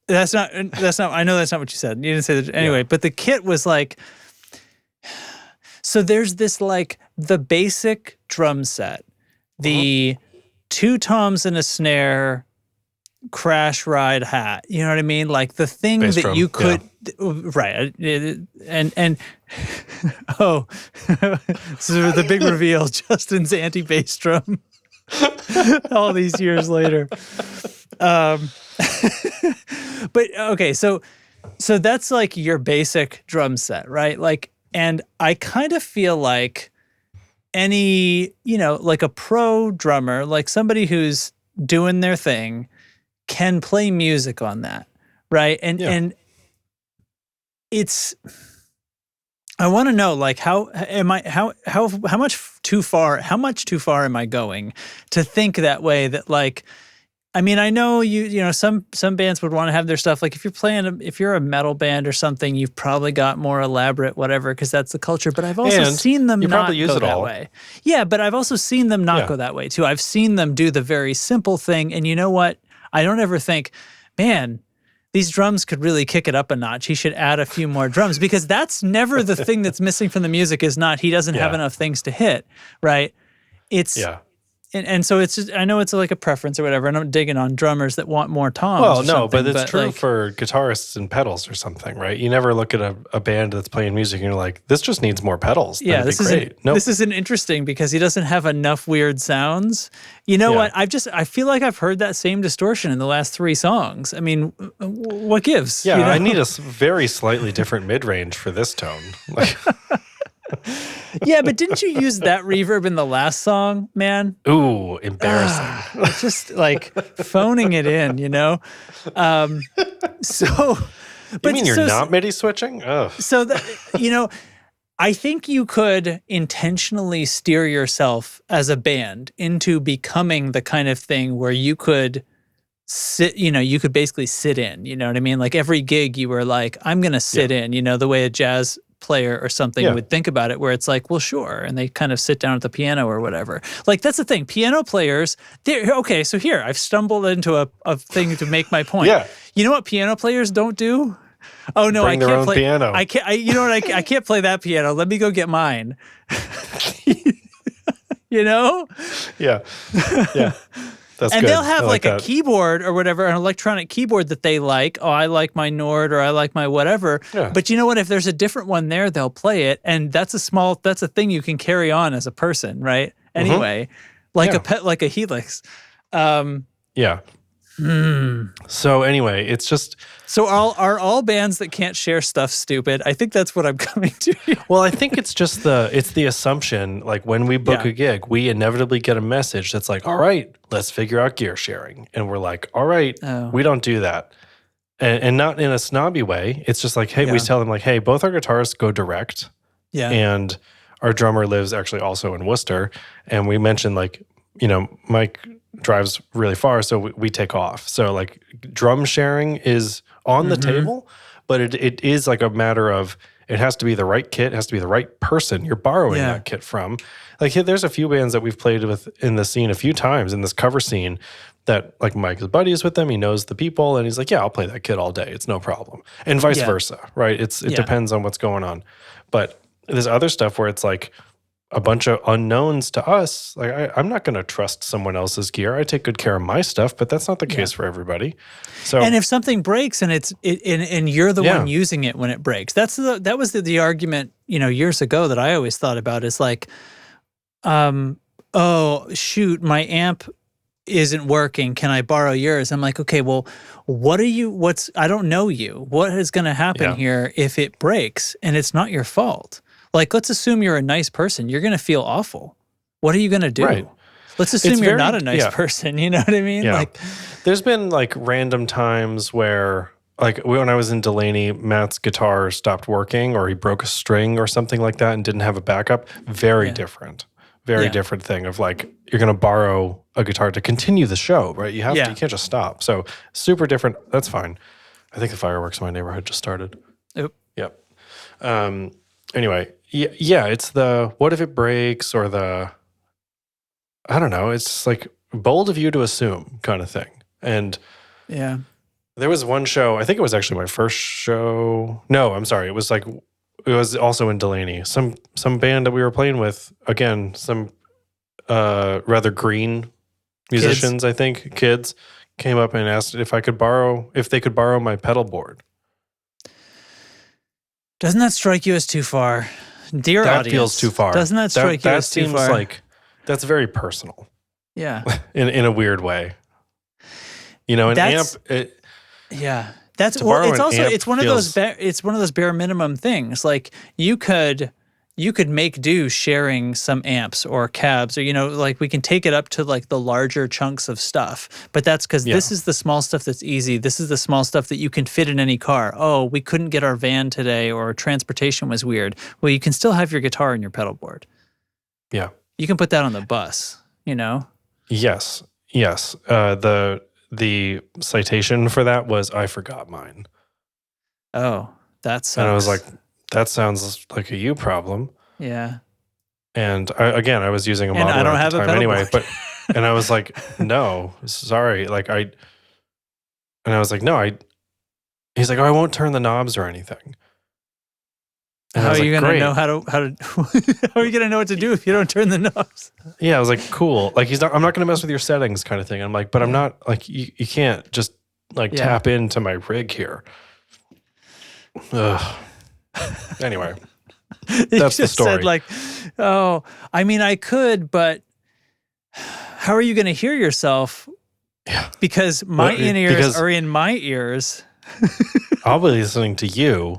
That's not, I know that's not what you said. You didn't say that anyway, but the kit was like, so there's this like the basic drum set, the 2 toms and a snare, crash ride hat. You know what I mean? Like the thing Bass that drum, you could, right. And oh, so the big reveal, Justin's anti-bass drum all these years later. But okay, so that's like your basic drum set, right? Like, and I kind of feel like any, like a pro drummer, like somebody who's doing their thing, can play music on that, right? And it's, I want to know, like, how much too far am I going to think that way? That, like, I mean, I know some bands would want to have their stuff, like if you're a metal band or something, you've probably got more elaborate whatever because that's the culture. But I've also seen them not go that way. Yeah, but I've also seen them not go that way too. I've seen them do the very simple thing, and you know what? I don't ever think, man, these drums could really kick it up a notch. He should add a few more drums, because that's never the thing that's missing from the music. Is not he doesn't have enough things to hit, right? It's And so it's just, I know it's like a preference or whatever, and I'm digging on drummers that want more toms. Well, no, but it's true for guitarists and pedals or something, right? You never look at a band that's playing music and you're like, this just needs more pedals. Yeah, this isn't interesting because he doesn't have enough weird sounds. You know what? I feel like I've heard that same distortion in the last 3 songs. I mean, what gives? Yeah, I need a very slightly different mid-range for this tone. Like, yeah, but didn't you use that reverb in the last song, man? Ooh, embarrassing. It's just like phoning it in, So, but you mean you're not MIDI switching? Oh, so I think you could intentionally steer yourself as a band into becoming the kind of thing where you could sit, you could basically sit in. You know what I mean? Like every gig, you were like, I'm going to sit in. The way a jazz player or something would think about it, where it's like, well, sure, and they kind of sit down at the piano or whatever. Like that's the thing. Piano players, okay, so here I've stumbled into a thing to make my point. Yeah. You know what piano players don't do? Oh no, Bring I can't their play own piano. I can't. I can't play that piano. Let me go get mine. Yeah. That's and good. they'll have like a that. keyboard or whatever, an electronic keyboard that they like. Oh, I like my Nord or I like my whatever. Yeah. But you know what? If there's a different one there, they'll play it. And that's a thing you can carry on as a person, right? Anyway, like a Helix. Yeah. So anyway, it's just... So are all bands that can't share stuff stupid? I think that's what I'm coming to. Well, I think it's just the assumption, like when we book a gig, we inevitably get a message that's like, all right, let's figure out gear sharing. And we're like, all right, we don't do that. And not in a snobby way. It's just like, hey, we tell them like, hey, both our guitarists go direct. Yeah. And our drummer lives actually also in Worcester. And we mentioned like, Mike drives really far, so we take off. So like drum sharing is on the table, but it is like a matter of it has to be the right kit, it has to be the right person you're borrowing that kit from. Like there's a few bands that we've played with in the scene a few times in this cover scene that like Mike is buddies with them, he knows the people, and he's like, yeah, I'll play that kit all day, it's no problem. And vice versa, right? It depends on what's going on. But there's other stuff where it's like a bunch of unknowns to us. Like I'm not going to trust someone else's gear. I take good care of my stuff, but that's not the case for everybody. So, and if something breaks and and you're the one using it when it breaks, that was the argument, years ago that I always thought about is like, oh shoot, my amp isn't working. Can I borrow yours? I'm like, okay, well, I don't know you. What is going to happen here if it breaks and it's not your fault? Like, let's assume you're a nice person. You're going to feel awful. What are you going to do? Right. Let's assume you're not a nice person. You know what I mean? Yeah. Like, there's been like random times where, like when I was in Delaney, Matt's guitar stopped working or he broke a string or something like that and didn't have a backup. Very different. Very different thing of like, you're going to borrow a guitar to continue the show, right? You have to, you can't just stop. So super different. That's fine. I think the fireworks in my neighborhood just started. Oop. Yep. Anyway, it's the what if it breaks or the, I don't know, it's like bold of you to assume kind of thing. And there was one show, I think it was actually my first show. No, I'm sorry. It was also in Delaney. Some band that we were playing with, again, some rather green musicians, I think, kids, came up and asked if they could borrow my pedal board. Doesn't that strike you as too far? Dear that audience. Feels too far. Doesn't that strike you as too far? That seems like that's very personal. Yeah. in a weird way. You know, an amp. Yeah. It's one of those bare minimum things. Like you could make do sharing some amps or cabs, or like we can take it up to like the larger chunks of stuff. But that's because this is the small stuff that's easy. This is the small stuff that you can fit in any car. Oh, we couldn't get our van today, or transportation was weird. Well, you can still have your guitar and your pedal board. Yeah. You can put that on the bus, Yes. The citation for that was, I forgot mine. Oh, that sucks. And I was like, that sounds like a you problem. Yeah. And I was using a modeler at the time anyway, and I was like, no, sorry. And I was like, no, he's like, oh, I won't turn the knobs or anything. And how are you going to know how to how are you going to know what to do if you don't turn the knobs? Yeah, I was like, cool. Like I'm not going to mess with your settings kind of thing. I'm like, but I'm not like, you can't just tap into my rig here. Ugh. Anyway, that's the story. Said like, oh, I mean, I could, but how are you going to hear yourself? Yeah. Because my in-ears are in my ears. I'll be listening to you.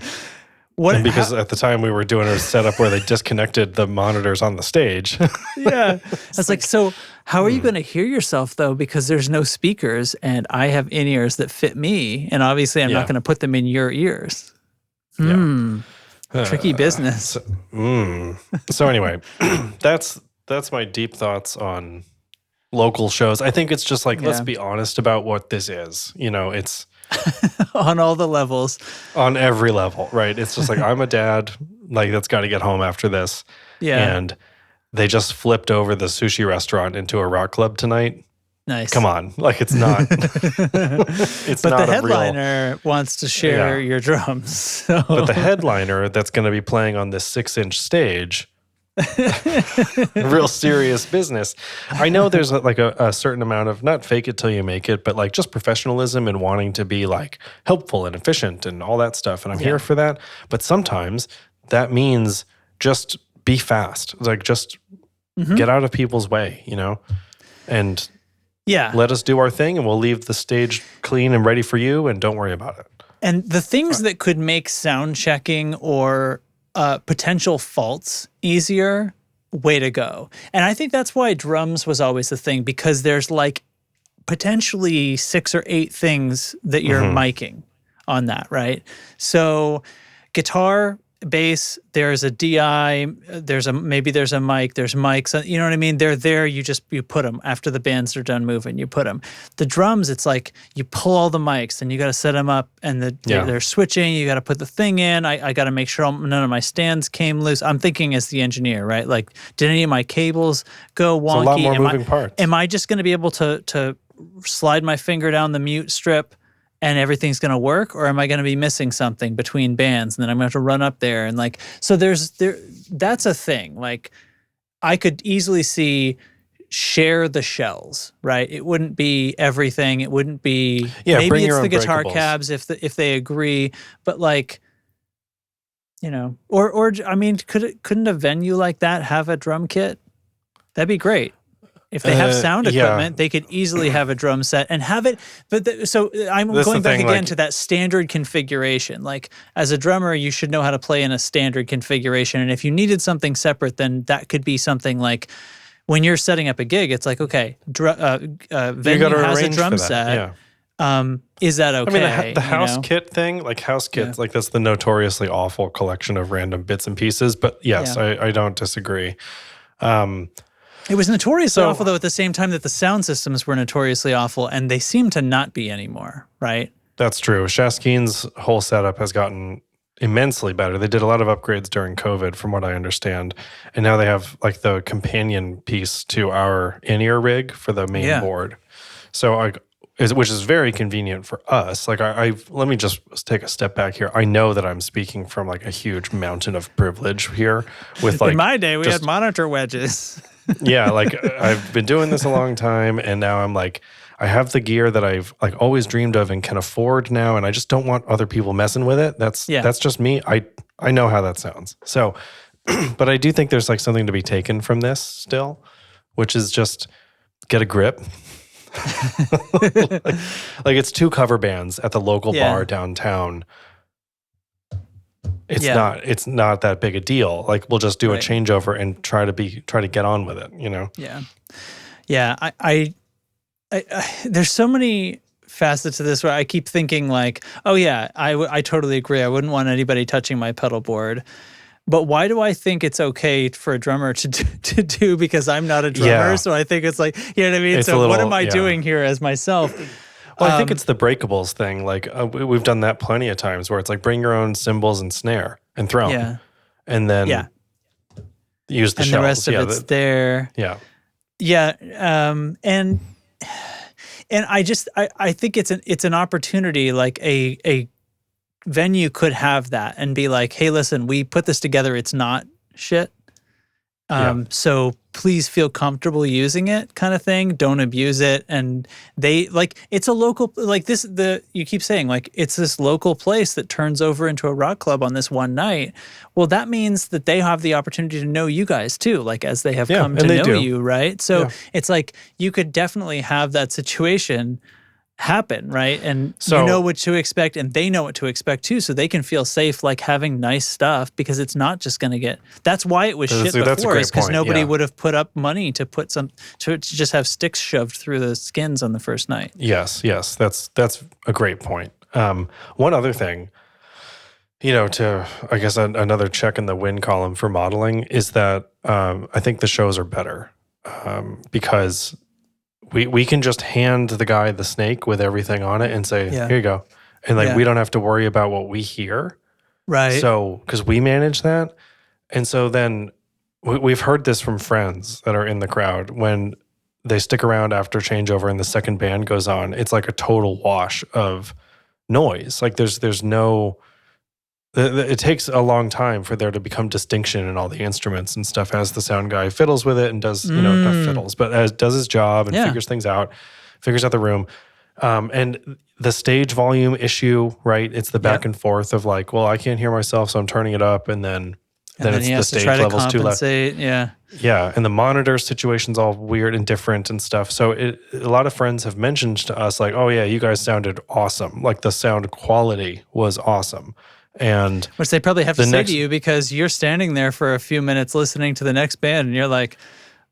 And because at the time we were doing a setup where they disconnected the monitors on the stage. Yeah. I was like, so how are you going to hear yourself, though? Because there's no speakers, and I have in-ears that fit me, and obviously I'm not going to put them in your ears. Yeah. Tricky business. So anyway, that's my deep thoughts on local shows. I think it's just like, let's be honest about what this is. It's... on all the levels. On every level, right? It's just like, I'm a dad, that's got to get home after this. Yeah. And they just flipped over the sushi restaurant into a rock club tonight. Nice. Come on. It's not. It's but not the headliner wants to share your drums. So. But the headliner that's going to be playing on this 6-inch stage, real serious business. I know there's a certain amount of, not fake it till you make it, but just professionalism and wanting to be helpful and efficient and all that stuff. And I'm here for that. But sometimes that means just be fast. Just get out of people's way, and let us do our thing, and we'll leave the stage clean and ready for you, and don't worry about it. And the things that could make sound checking or potential faults easier, way to go. And I think that's why drums was always the thing, because there's potentially 6 or 8 things that you're miking on that, right? So guitar, bass, there's a DI, maybe there's a mic, there's mics, you know what I mean? They're there, you put them after the bands are done moving, you put them. The drums, it's like you pull all the mics and you got to set them up, and they're switching, you got to put the thing in, I got to make sure none of my stands came loose. I'm thinking as the engineer, right? Did any of my cables go wonky? It's a lot more moving parts. Am I just going to be able to slide my finger down the mute strip and everything's going to work, or am I going to be missing something between bands, and then I'm going to have to run up there and so that's a thing. I could easily see share the shells, right? It wouldn't be everything. It wouldn't be maybe it's the guitar cabs if they agree, but or I mean, couldn't a venue like that have a drum kit? That'd be great. If they have sound equipment, they could easily have a drum set and have it. So I'm going back again to that standard configuration. As a drummer, you should know how to play in a standard configuration. And if you needed something separate, then that could be something when you're setting up a gig, it's okay, venue has a drum set. Yeah. Is that okay? I mean, the house kit thing, house kits, that's the notoriously awful collection of random bits and pieces. But yes, I don't disagree. It was notoriously awful, though, at the same time that the sound systems were notoriously awful, and they seem to not be anymore, right? That's true. Shaskeen's whole setup has gotten immensely better. They did a lot of upgrades during COVID, from what I understand, and now they have the companion piece to our in-ear rig for the main board. So, which is very convenient for us. Let me just take a step back here. I know that I'm speaking from a huge mountain of privilege here. With in my day, we had monitor wedges. Yeah, I've been doing this a long time, and now I'm I have the gear that I've like always dreamed of and can afford now, and I just don't want other people messing with it. That's just me. I know how that sounds. So, but I do think there's like something to be taken from this still, which is just get a grip. like it's 2 cover bands at the local bar downtown. It's not that big a deal. Like we'll just do a changeover and try to get on with it, you know? Yeah. I there's so many facets to this where I keep thinking like, oh yeah, I totally agree. I wouldn't want anybody touching my pedal board. But why do I think it's okay for a drummer to do because I'm not a drummer? Yeah. So I think it's like, you know what I mean? So what am I doing here as myself? Well, I think it's the breakables thing. Like we've done that plenty of times where it's like bring your own cymbals and snare and throw them. And then use the shells. And the rest of it's there. Yeah. Yeah. And I think it's an opportunity, like a venue could have that and be like, hey, listen, we put this together. It's not shit. So please feel comfortable using it, kind of thing. Don't abuse it. And they like, it's a local, like this, you keep saying like, it's this local place that turns over into a rock club on this one night. Well, that means that they have the opportunity to know you guys too, like as they have come to know you, right? So it's like, you could definitely have that situation happen, right? And so, you know what to expect and they know what to expect too, so they can feel safe like having nice stuff, because it's not just going to get, that's why it was shit before, is because nobody would have put up money to put to just have sticks shoved through the skins on the first night. Yes, that's a great point. One other thing, you know, to I guess another check in the win column for modeling is that I think the shows are better because we can just hand the guy the snake with everything on it and say, here you go. And like, we don't have to worry about what we hear. Right. So, because we manage that. And so then we've heard this from friends that are in the crowd when they stick around after changeover and the second band goes on, it's like a total wash of noise. Like there's no, it takes a long time for there to become distinction in all the instruments and stuff as the sound guy fiddles with it and does, you know, not fiddles, but as does his job and figures things out, figures out the room. And the stage volume issue, right? It's the back and forth of like, well, I can't hear myself, so I'm turning it up. And then it's the stage levels too loud. Yeah. Yeah. And the monitor situation's all weird and different and stuff. So a lot of friends have mentioned to us like, oh yeah, you guys sounded awesome. Like the sound quality was awesome. And which they probably have to say to you because you're standing there for a few minutes listening to the next band and you're like,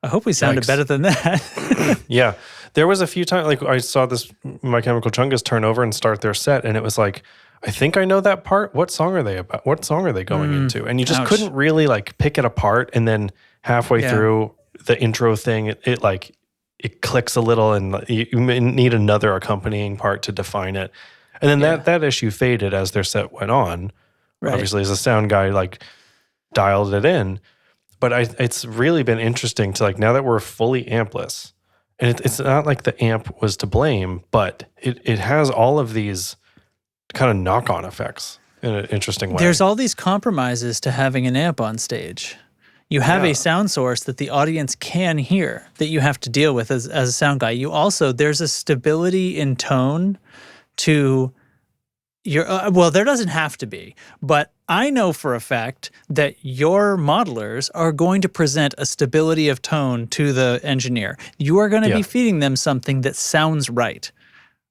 I hope we sounded better than that. Yeah. There was a few times, like I saw this My Chemical Chungus turn over and start their set and it was like, I think I know that part. What song are they about? What song are they going into? And you just couldn't really like pick it apart. And then halfway through the intro thing, it clicks a little and you need another accompanying part to define it. And then that issue faded as their set went on. Right. Obviously, as a sound guy, like dialed it in. But it's really been interesting to like now that we're fully ampless, and it's not like the amp was to blame, but it has all of these kind of knock-on effects in an interesting way. There's all these compromises to having an amp on stage. You have a sound source that the audience can hear that you have to deal with as a sound guy. You also, there's a stability in tone to your, well, there doesn't have to be, but I know for a fact that your modelers are going to present a stability of tone to the engineer. You are going to be feeding them something that sounds right?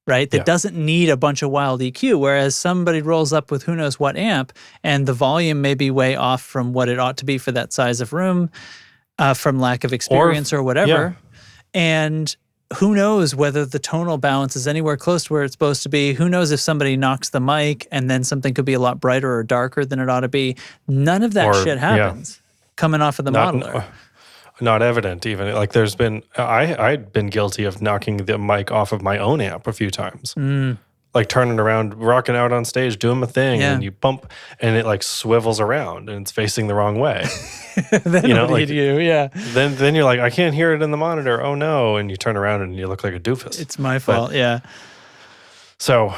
That doesn't need a bunch of wild EQ, whereas somebody rolls up with who knows what amp and the volume may be way off from what it ought to be for that size of room, from lack of experience or whatever. And who knows whether the tonal balance is anywhere close to where it's supposed to be. Who knows if somebody knocks the mic and then something could be a lot brighter or darker than it ought to be. None of that shit happens coming off of the modeler. Not evident even. Like there's been, I'd been guilty of knocking the mic off of my own amp a few times. Like turning around, rocking out on stage, doing my thing, and you bump, and it like swivels around, and it's facing the wrong way. Then what do you do? Then you're like, I can't hear it in the monitor. Oh no! And you turn around and you look like a doofus. It's my fault. So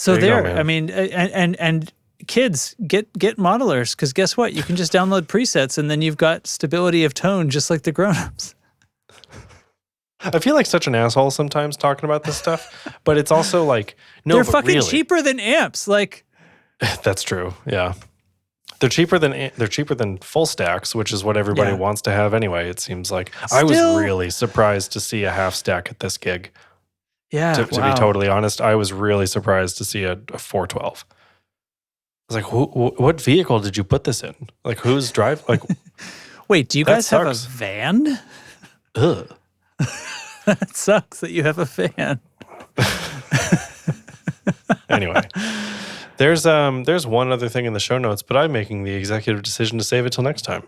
there. Go, I mean, and kids get modelers, because guess what? You can just download presets, and then you've got stability of tone, just like the grown-ups. I feel like such an asshole sometimes talking about this stuff, but it's also like, no, they're but fucking really, cheaper than amps. Like, that's true. Yeah. They're cheaper than full stacks, which is what everybody wants to have anyway, it seems like. I was really surprised to see a half stack at this gig. Yeah. To be totally honest, I was really surprised to see a 412. I was like, what vehicle did you put this in? Like, who's driving? Like, wait, do you guys have a van? Ugh. That sucks that you have a van. Anyway, there's one other thing in the show notes, but I'm making the executive decision to save it till next time.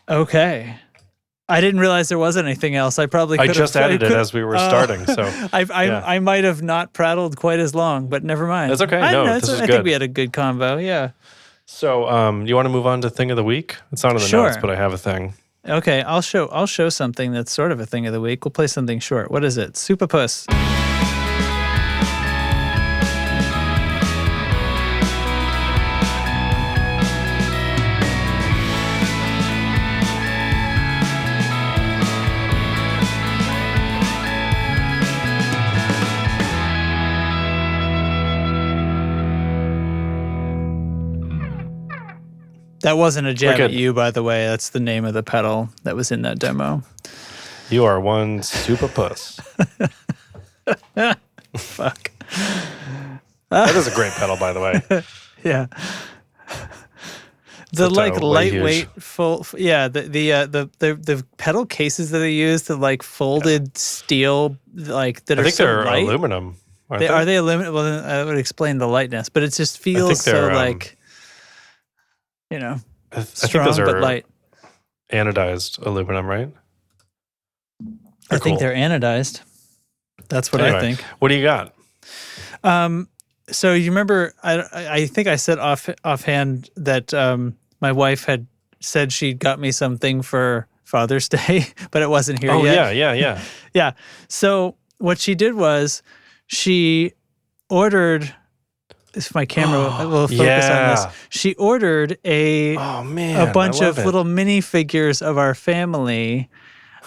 Okay. I didn't realize there was anything else. I just added it as we were starting. So I might have not prattled quite as long, but never mind. That's okay. This is good. I think we had a good combo. Yeah. So you want to move on to thing of the week? It's not in the notes, but I have a thing. Okay, I'll show something that's sort of a thing of the week. We'll play something short. What is it? Super Puss. That wasn't a jab at you, by the way. That's the name of the pedal that was in that demo. You are one super puss. Fuck. That is a great pedal, by the way. Yeah. The lightweight full, the pedal cases that they use, the like folded steel, like that I are think so they're light. aluminum. Are they aluminum? Well, then that would explain the lightness, but it just feels so like, I strong think those are but light. Anodized aluminum, right? I think they're anodized. That's what I think. What do you got? So you remember, I think I said offhand that my wife had said she got me something for Father's Day, but it wasn't here yet. Oh, yeah. Yeah. So what she did was she ordered, if my camera will focus on this, she ordered a bunch of little minifigures of our family.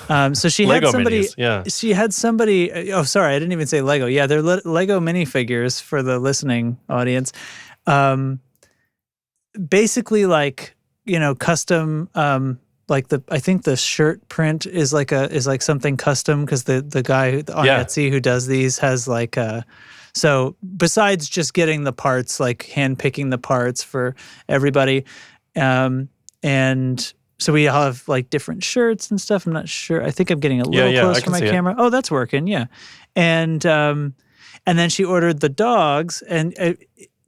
So she Lego had somebody. minis, She had somebody. Oh, sorry, I didn't even say Lego. Yeah, they're Lego minifigures for the listening audience. Basically, like custom. I think the shirt print is like something custom because the guy on Etsy who does these has like a. So besides just getting the parts, like hand picking the parts for everybody, and. So we all have like different shirts and stuff. I'm not sure. I think I'm getting a little close for my camera. Oh, that's working. Yeah. And then she ordered the dogs, and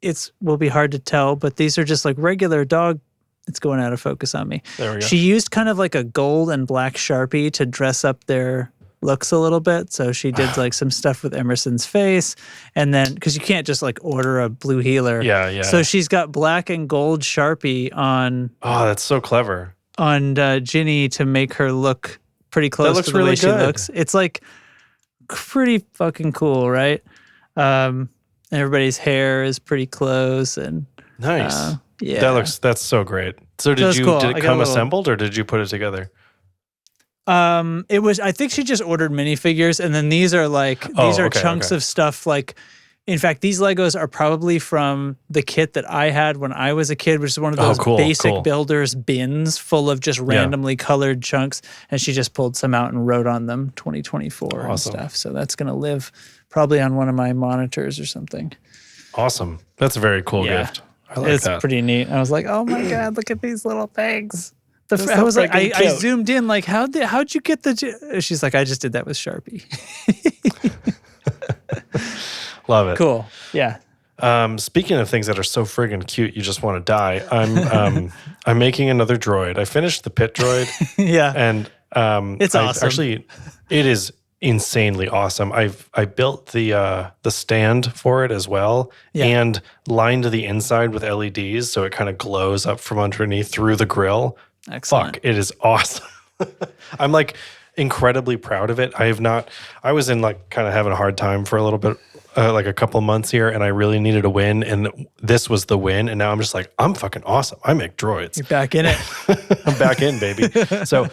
it will be hard to tell, but these are just like regular dog. It's going out of focus on me. There we go. She used kind of like a gold and black Sharpie to dress up their looks a little bit. So she did like some stuff with Emerson's face, and then because you can't just like order a blue healer. Yeah. So she's got black and gold Sharpie on. Oh, that's so clever. On Ginny to make her look pretty close to the way she looks. It's like pretty fucking cool, right? Everybody's hair is pretty close and nice. Yeah, that's so great. So did it come assembled or did you put it together? It was. I think she just ordered minifigures, and then these are chunks of stuff like. In fact, these Legos are probably from the kit that I had when I was a kid, which is one of those basic builders bins full of just randomly colored chunks. And she just pulled some out and wrote on them 2024 and stuff. So that's going to live probably on one of my monitors or something. Awesome. That's a very cool gift. I like that. It's pretty neat. I was like, oh my God, look at these little things. I was like, I zoomed in, like, how'd you get the... She's like, I just did that with Sharpie. Love it. Cool. Yeah. Speaking of things that are so friggin' cute, you just want to die. I'm making another droid. I finished the pit droid. Yeah. And it's awesome. Actually, it is insanely awesome. I built the stand for it as well and lined the inside with LEDs so it kind of glows up from underneath through the grill. Excellent. Fuck, it is awesome. I'm like incredibly proud of it. I was in like kind of having a hard time for a little bit. Like a couple months here, and I really needed a win, and this was the win, and now I'm just like, I'm fucking awesome. I make droids. You're back in it. I'm back in, baby. So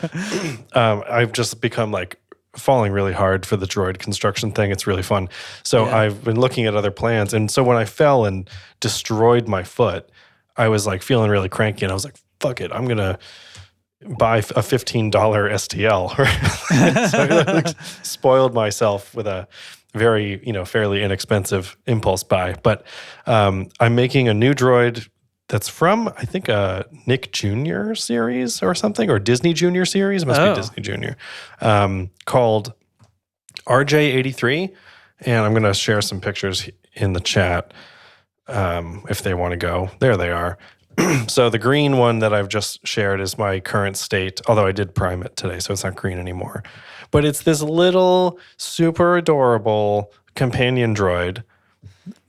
I've just become like falling really hard for the droid construction thing. It's really fun. So I've been looking at other plans. And so when I fell and destroyed my foot, I was like feeling really cranky. And I was like, fuck it, I'm going to buy a $15 STL. So I like, spoiled myself with a very, fairly inexpensive impulse buy. But I'm making a new droid that's from, I think, a Nick Jr. series or something, or Disney Jr. series. It must be Disney Jr. Called RJ83. And I'm going to share some pictures in the chat if they want to go. There they are. So the green one that I've just shared is my current state, although I did prime it today, so it's not green anymore. But it's this little super adorable companion droid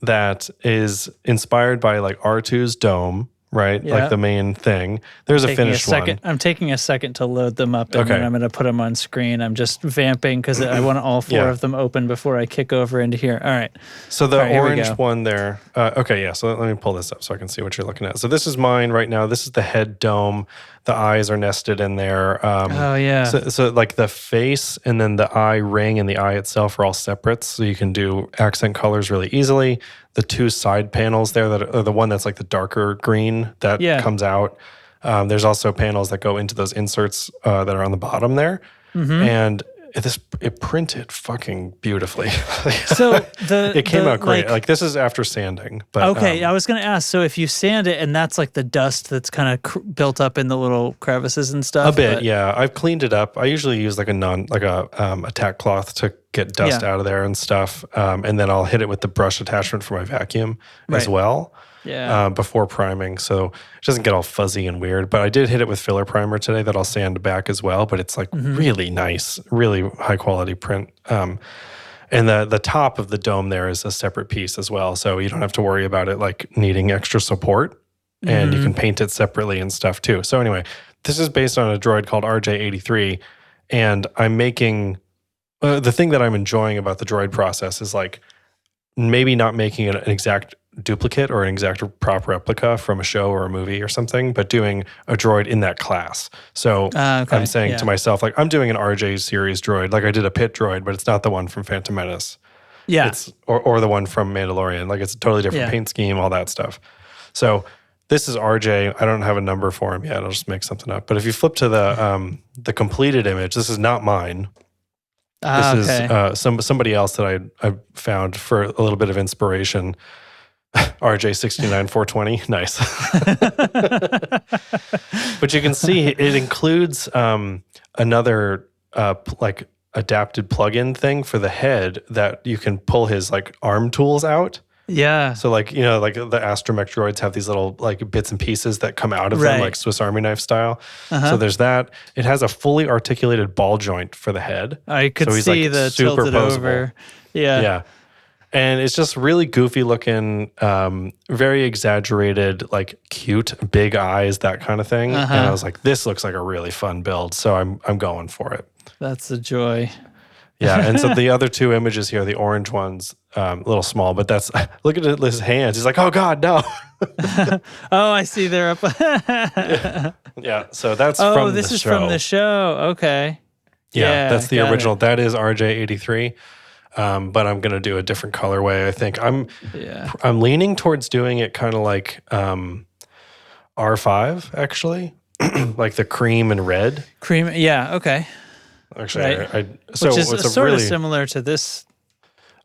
that is inspired by like R2's dome, right? Yeah. Like the main thing. There's a finished one. I'm taking a second to load them up, and then I'm going to put them on screen. I'm just vamping because I want all four of them open before I kick over into here. All right. So the orange one there. So let me pull this up so I can see what you're looking at. So this is mine right now. This is the head dome. The eyes are nested in there. So like the face and then the eye ring and the eye itself are all separate. So you can do accent colors really easily. The two side panels there that are the one that's like the darker green that comes out. There's also panels that go into those inserts that are on the bottom there. Mm-hmm. And it printed fucking beautifully. So it came out great. Like this is after sanding. But I was going to ask. So if you sand it, and that's like the dust that's kind of built up in the little crevices and stuff. A bit, yeah. I've cleaned it up. I usually use like a tack cloth to get dust out of there and stuff, and then I'll hit it with the brush attachment for my vacuum as well. Yeah. Before priming, so it doesn't get all fuzzy and weird. But I did hit it with filler primer today that I'll sand back as well. But it's like really nice, really high quality print. And the top of the dome there is a separate piece as well, so you don't have to worry about it like needing extra support. And you can paint it separately and stuff too. So anyway, this is based on a droid called RJ83, and I'm making the thing that I'm enjoying about the droid process is like maybe not making an exact duplicate or an exact prop replica from a show or a movie or something, but doing a droid in that class. So I'm saying to myself, like, I'm doing an RJ series droid, like I did a pit droid, but it's not the one from Phantom Menace. Yeah. It's or the one from Mandalorian. Like it's a totally different paint scheme, all that stuff. So this is RJ. I don't have a number for him yet. I'll just make something up. But if you flip to the completed image, this is not mine. This is somebody else that I found for a little bit of inspiration. RJ 69420, nice. But you can see it includes another like adapted plug-in thing for the head that you can pull his like arm tools out. Yeah. So like, like the astromech droids have these little like bits and pieces that come out of them, like Swiss Army knife style. So there's that. It has a fully articulated ball joint for the head. I could see the tilted over. Yeah. Yeah. And it's just really goofy looking, very exaggerated, like cute, big eyes, that kind of thing. And I was like, this looks like a really fun build. So I'm going for it. That's a joy. Yeah. And so the other two images here, the orange one's a little small, but that's, look at his hands. He's like, oh God, no. Oh, I see they're up. Yeah. So that's from the show. Oh, this is from the show. Okay. Yeah, that's the original. That is RJ83. But I'm going to do a different colorway. I think I'm leaning towards doing it kind of like R5 actually, like the cream and red. Cream, yeah, okay. Actually, right. Which is sort of similar to this.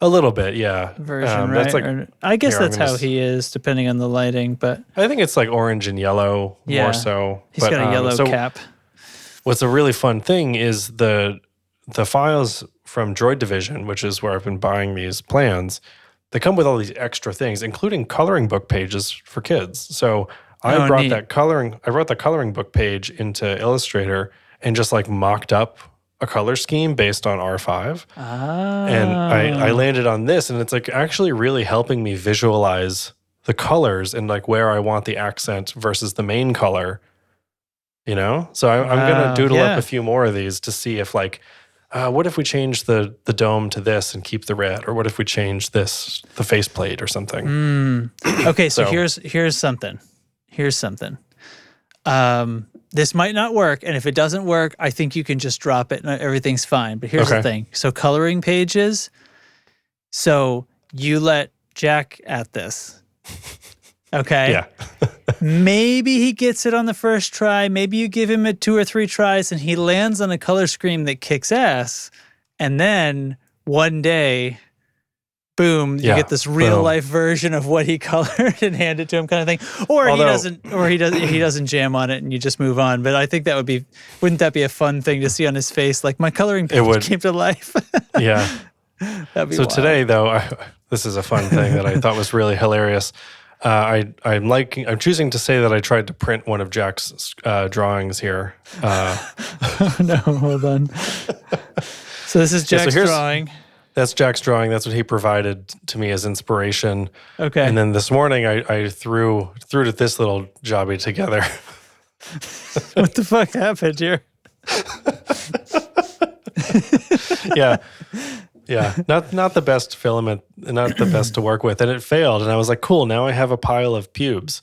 A little bit, yeah. Version, right? That's like, I guess that's how he is, depending on the lighting. But I think it's like orange and yellow more so. He's got a yellow cap. What's a really fun thing is the files from Droid Division, which is where I've been buying these plans, they come with all these extra things, including coloring book pages for kids. So I brought the coloring book page into Illustrator and just like mocked up a color scheme based on R5. And I landed on this, and it's like actually really helping me visualize the colors and like where I want the accent versus the main color, So I'm going to doodle up a few more of these to see if like, what if we change the dome to this and keep the red? Or what if we change the faceplate or something? Okay, so here's something. this might not work. And if it doesn't work, I think you can just drop it and everything's fine. But here's the thing. So coloring pages. So you let Jack at this. Okay? Yeah. Maybe he gets it on the first try. Maybe you give him 2 or 3 tries and he lands on a color scheme that kicks ass. And then one day, boom, you get this real life version of what he colored and hand it to him kind of thing. Or he doesn't jam on it and you just move on. But I think wouldn't that be a fun thing to see on his face? Like, my coloring page came to life. Yeah. That'd be so wild. Today, though, this is a fun thing that I thought was really hilarious. I'm choosing to say that I tried to print one of Jack's drawings here. No, hold on. So this is Jack's drawing. That's Jack's drawing. That's what he provided to me as inspiration. Okay. And then this morning, I threw this little jobby together. What the fuck happened here? Yeah, not the best filament, not the best to work with, and it failed. And I was like, cool, now I have a pile of pubes.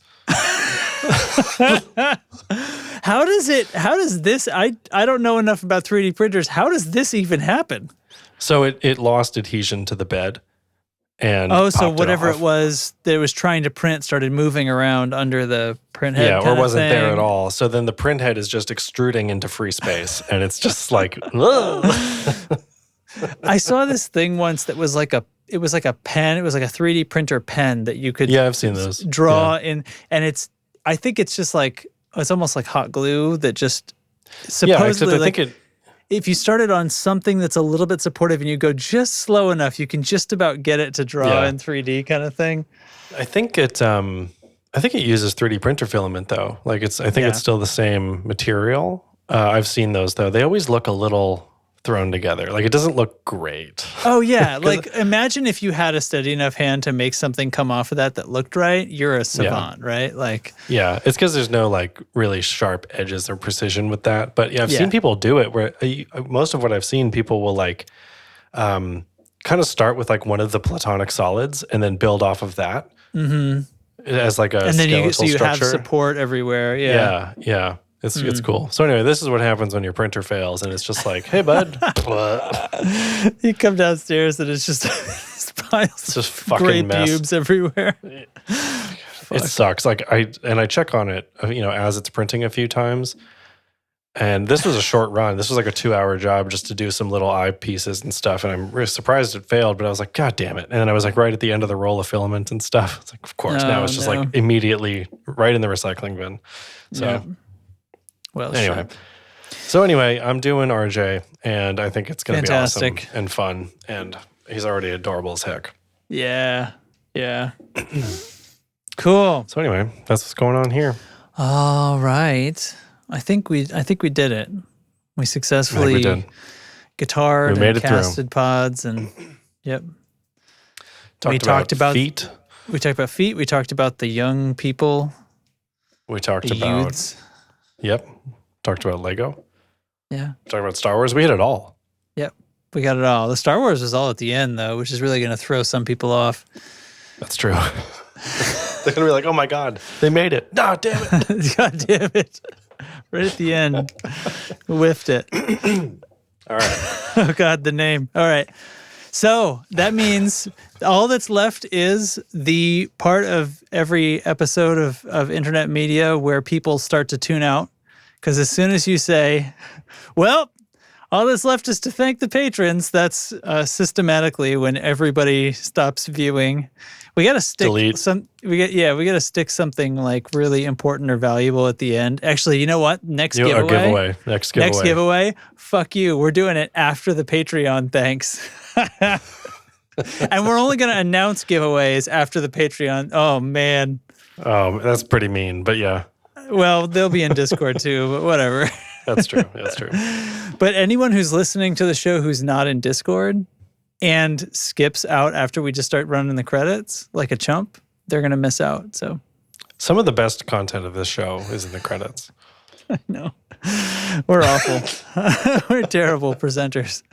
How does this, I don't know enough about 3D printers. How does this even happen? So it lost adhesion to the bed. And so whatever it was that it was trying to print started moving around under the print head. Yeah, or wasn't there at all. So then the print head is just extruding into free space, and it's just like, I saw this thing once that was like it was like a pen. It was like a 3D printer pen that you could I've seen those. Draw in, and I think it's just like, it's almost like hot glue that just supposedly if you started on something that's a little bit supportive and you go just slow enough, you can just about get it to draw in 3D kind of thing. I think it uses 3D printer filament though. Like it's still the same material. I've seen those though. They always look a little thrown together. Like, it doesn't look great. Oh yeah. Like, imagine if you had a steady enough hand to make something come off of that looked right. You're a savant, right? Like, yeah, it's because there's no like really sharp edges or precision with that. But yeah, I've seen people do it where most of what I've seen, people will like kind of start with like one of the platonic solids and then build off of that as like a skeletal structure. You have support everywhere. Yeah. It's cool. So anyway, this is what happens when your printer fails, and it's just like, hey, bud. You come downstairs and it's just piles just fucking gray mess. Pubes everywhere. It sucks. Like I check on it, as it's printing a few times. And this was a short run. This was like a 2-hour job just to do some little eye pieces and stuff. And I'm really surprised it failed, but I was like, God damn it. And then I was like right at the end of the roll of filament and stuff. It's like, of course. Now it's just like immediately right in the recycling bin. So. Yeah. Well, anyway, I'm doing RJ, and I think it's going to be awesome and fun, and he's already adorable as heck. Yeah. Cool. So anyway, that's what's going on here. All right. I think we did it. We successfully guitared and casted pods, and we talked about feet. We talked about feet. We talked about the young people. We talked about youths. Yep. Talked about Lego. Yeah. Talked about Star Wars. We hit it all. Yep. We got it all. The Star Wars was all at the end, though, which is really going to throw some people off. That's true. They're going to be like, oh my God, they made it. Ah, damn it. God damn it. Right at the end. Whiffed it. All right. Oh, God, the name. All right. So that means all that's left is the part of every episode of internet media where people start to tune out. Because as soon as you say, well, all that's left is to thank the patrons, that's systematically when everybody stops viewing. We got to stick we got to stick something like really important or valuable at the end. Actually, you know what? Next giveaway. Next giveaway. Fuck you. We're doing it after the Patreon thanks. And we're only going to announce giveaways after the Patreon. Oh, man. Oh, that's pretty mean, but yeah. Well, they'll be in Discord too, but whatever. That's true. But anyone who's listening to the show who's not in Discord and skips out after we just start running the credits like a chump, they're going to miss out. So some of the best content of this show is in the credits. I know. We're awful. We're terrible presenters.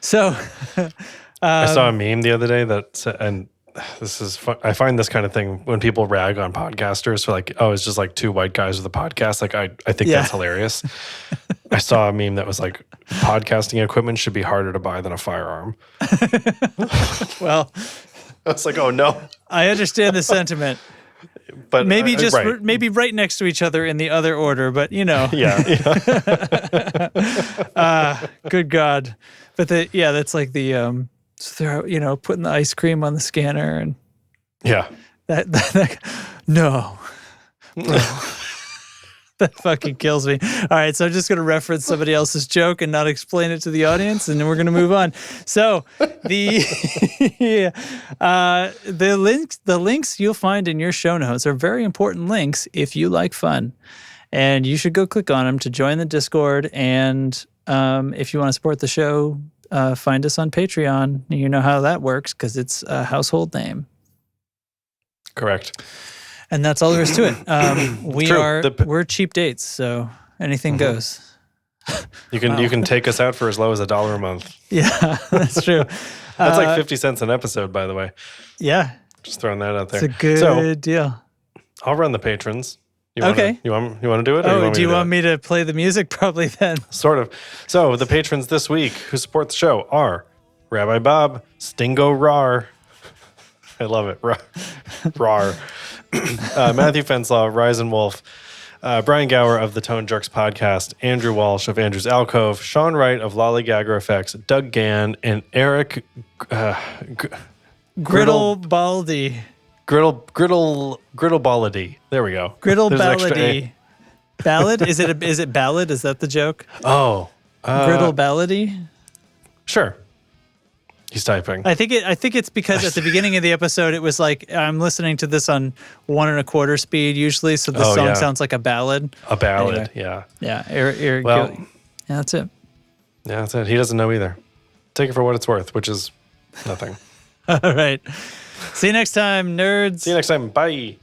So I saw a meme the other day that said, and this is fun. I find this kind of thing when people rag on podcasters for like, oh, it's just like two white guys with a podcast. Like I think that's hilarious. I saw a meme that was like, podcasting equipment should be harder to buy than a firearm. Well, I was like, oh no. I understand the sentiment. But maybe maybe right next to each other in the other order, but you know. Yeah. Good God. But that's like the they're putting the ice cream on the scanner and that no. That fucking kills me. All right, so I'm just going to reference somebody else's joke and not explain it to the audience, and then we're going to move on. So the the links you'll find in your show notes are very important links if you like fun, and you should go click on them to join the Discord. And if you want to support the show, find us on Patreon. You know how that works because it's a household name. Correct. And that's all there is to it. We're cheap dates, so anything goes. You can take us out for as low as $1 a month. Yeah, that's true. That's like 50 cents an episode, by the way. Yeah. Just throwing that out there. It's a good deal. I'll run the patrons. Okay. You want to do it? Do you want me to play the music? Probably then. Sort of. So the patrons this week who support the show are Rabbi Bob, Stingo Rarr. I love it. Rarr. Mathew Fenselau, Riesenwolf, Brian Gower of the Tone Jerks podcast, Andrew Walsh of Andrew's Alcove, Sean Wright of Lollygagger Effects, Doug Gann, and Eric Grittleballadee. Grittleballadee. There we go. Grittleballadee. Ballad? Is it ballad? Is that the joke? Oh. Grittleballadee? Sure. He's typing. I think it's because at the beginning of the episode it was like I'm listening to this on 1 1/4 speed usually, so the song sounds like a ballad. A ballad, anyway. yeah. Yeah, Eric. Well, yeah, that's it. Yeah, that's it. He doesn't know either. Take it for what it's worth, which is nothing. All right. See you next time, nerds. See you next time. Bye.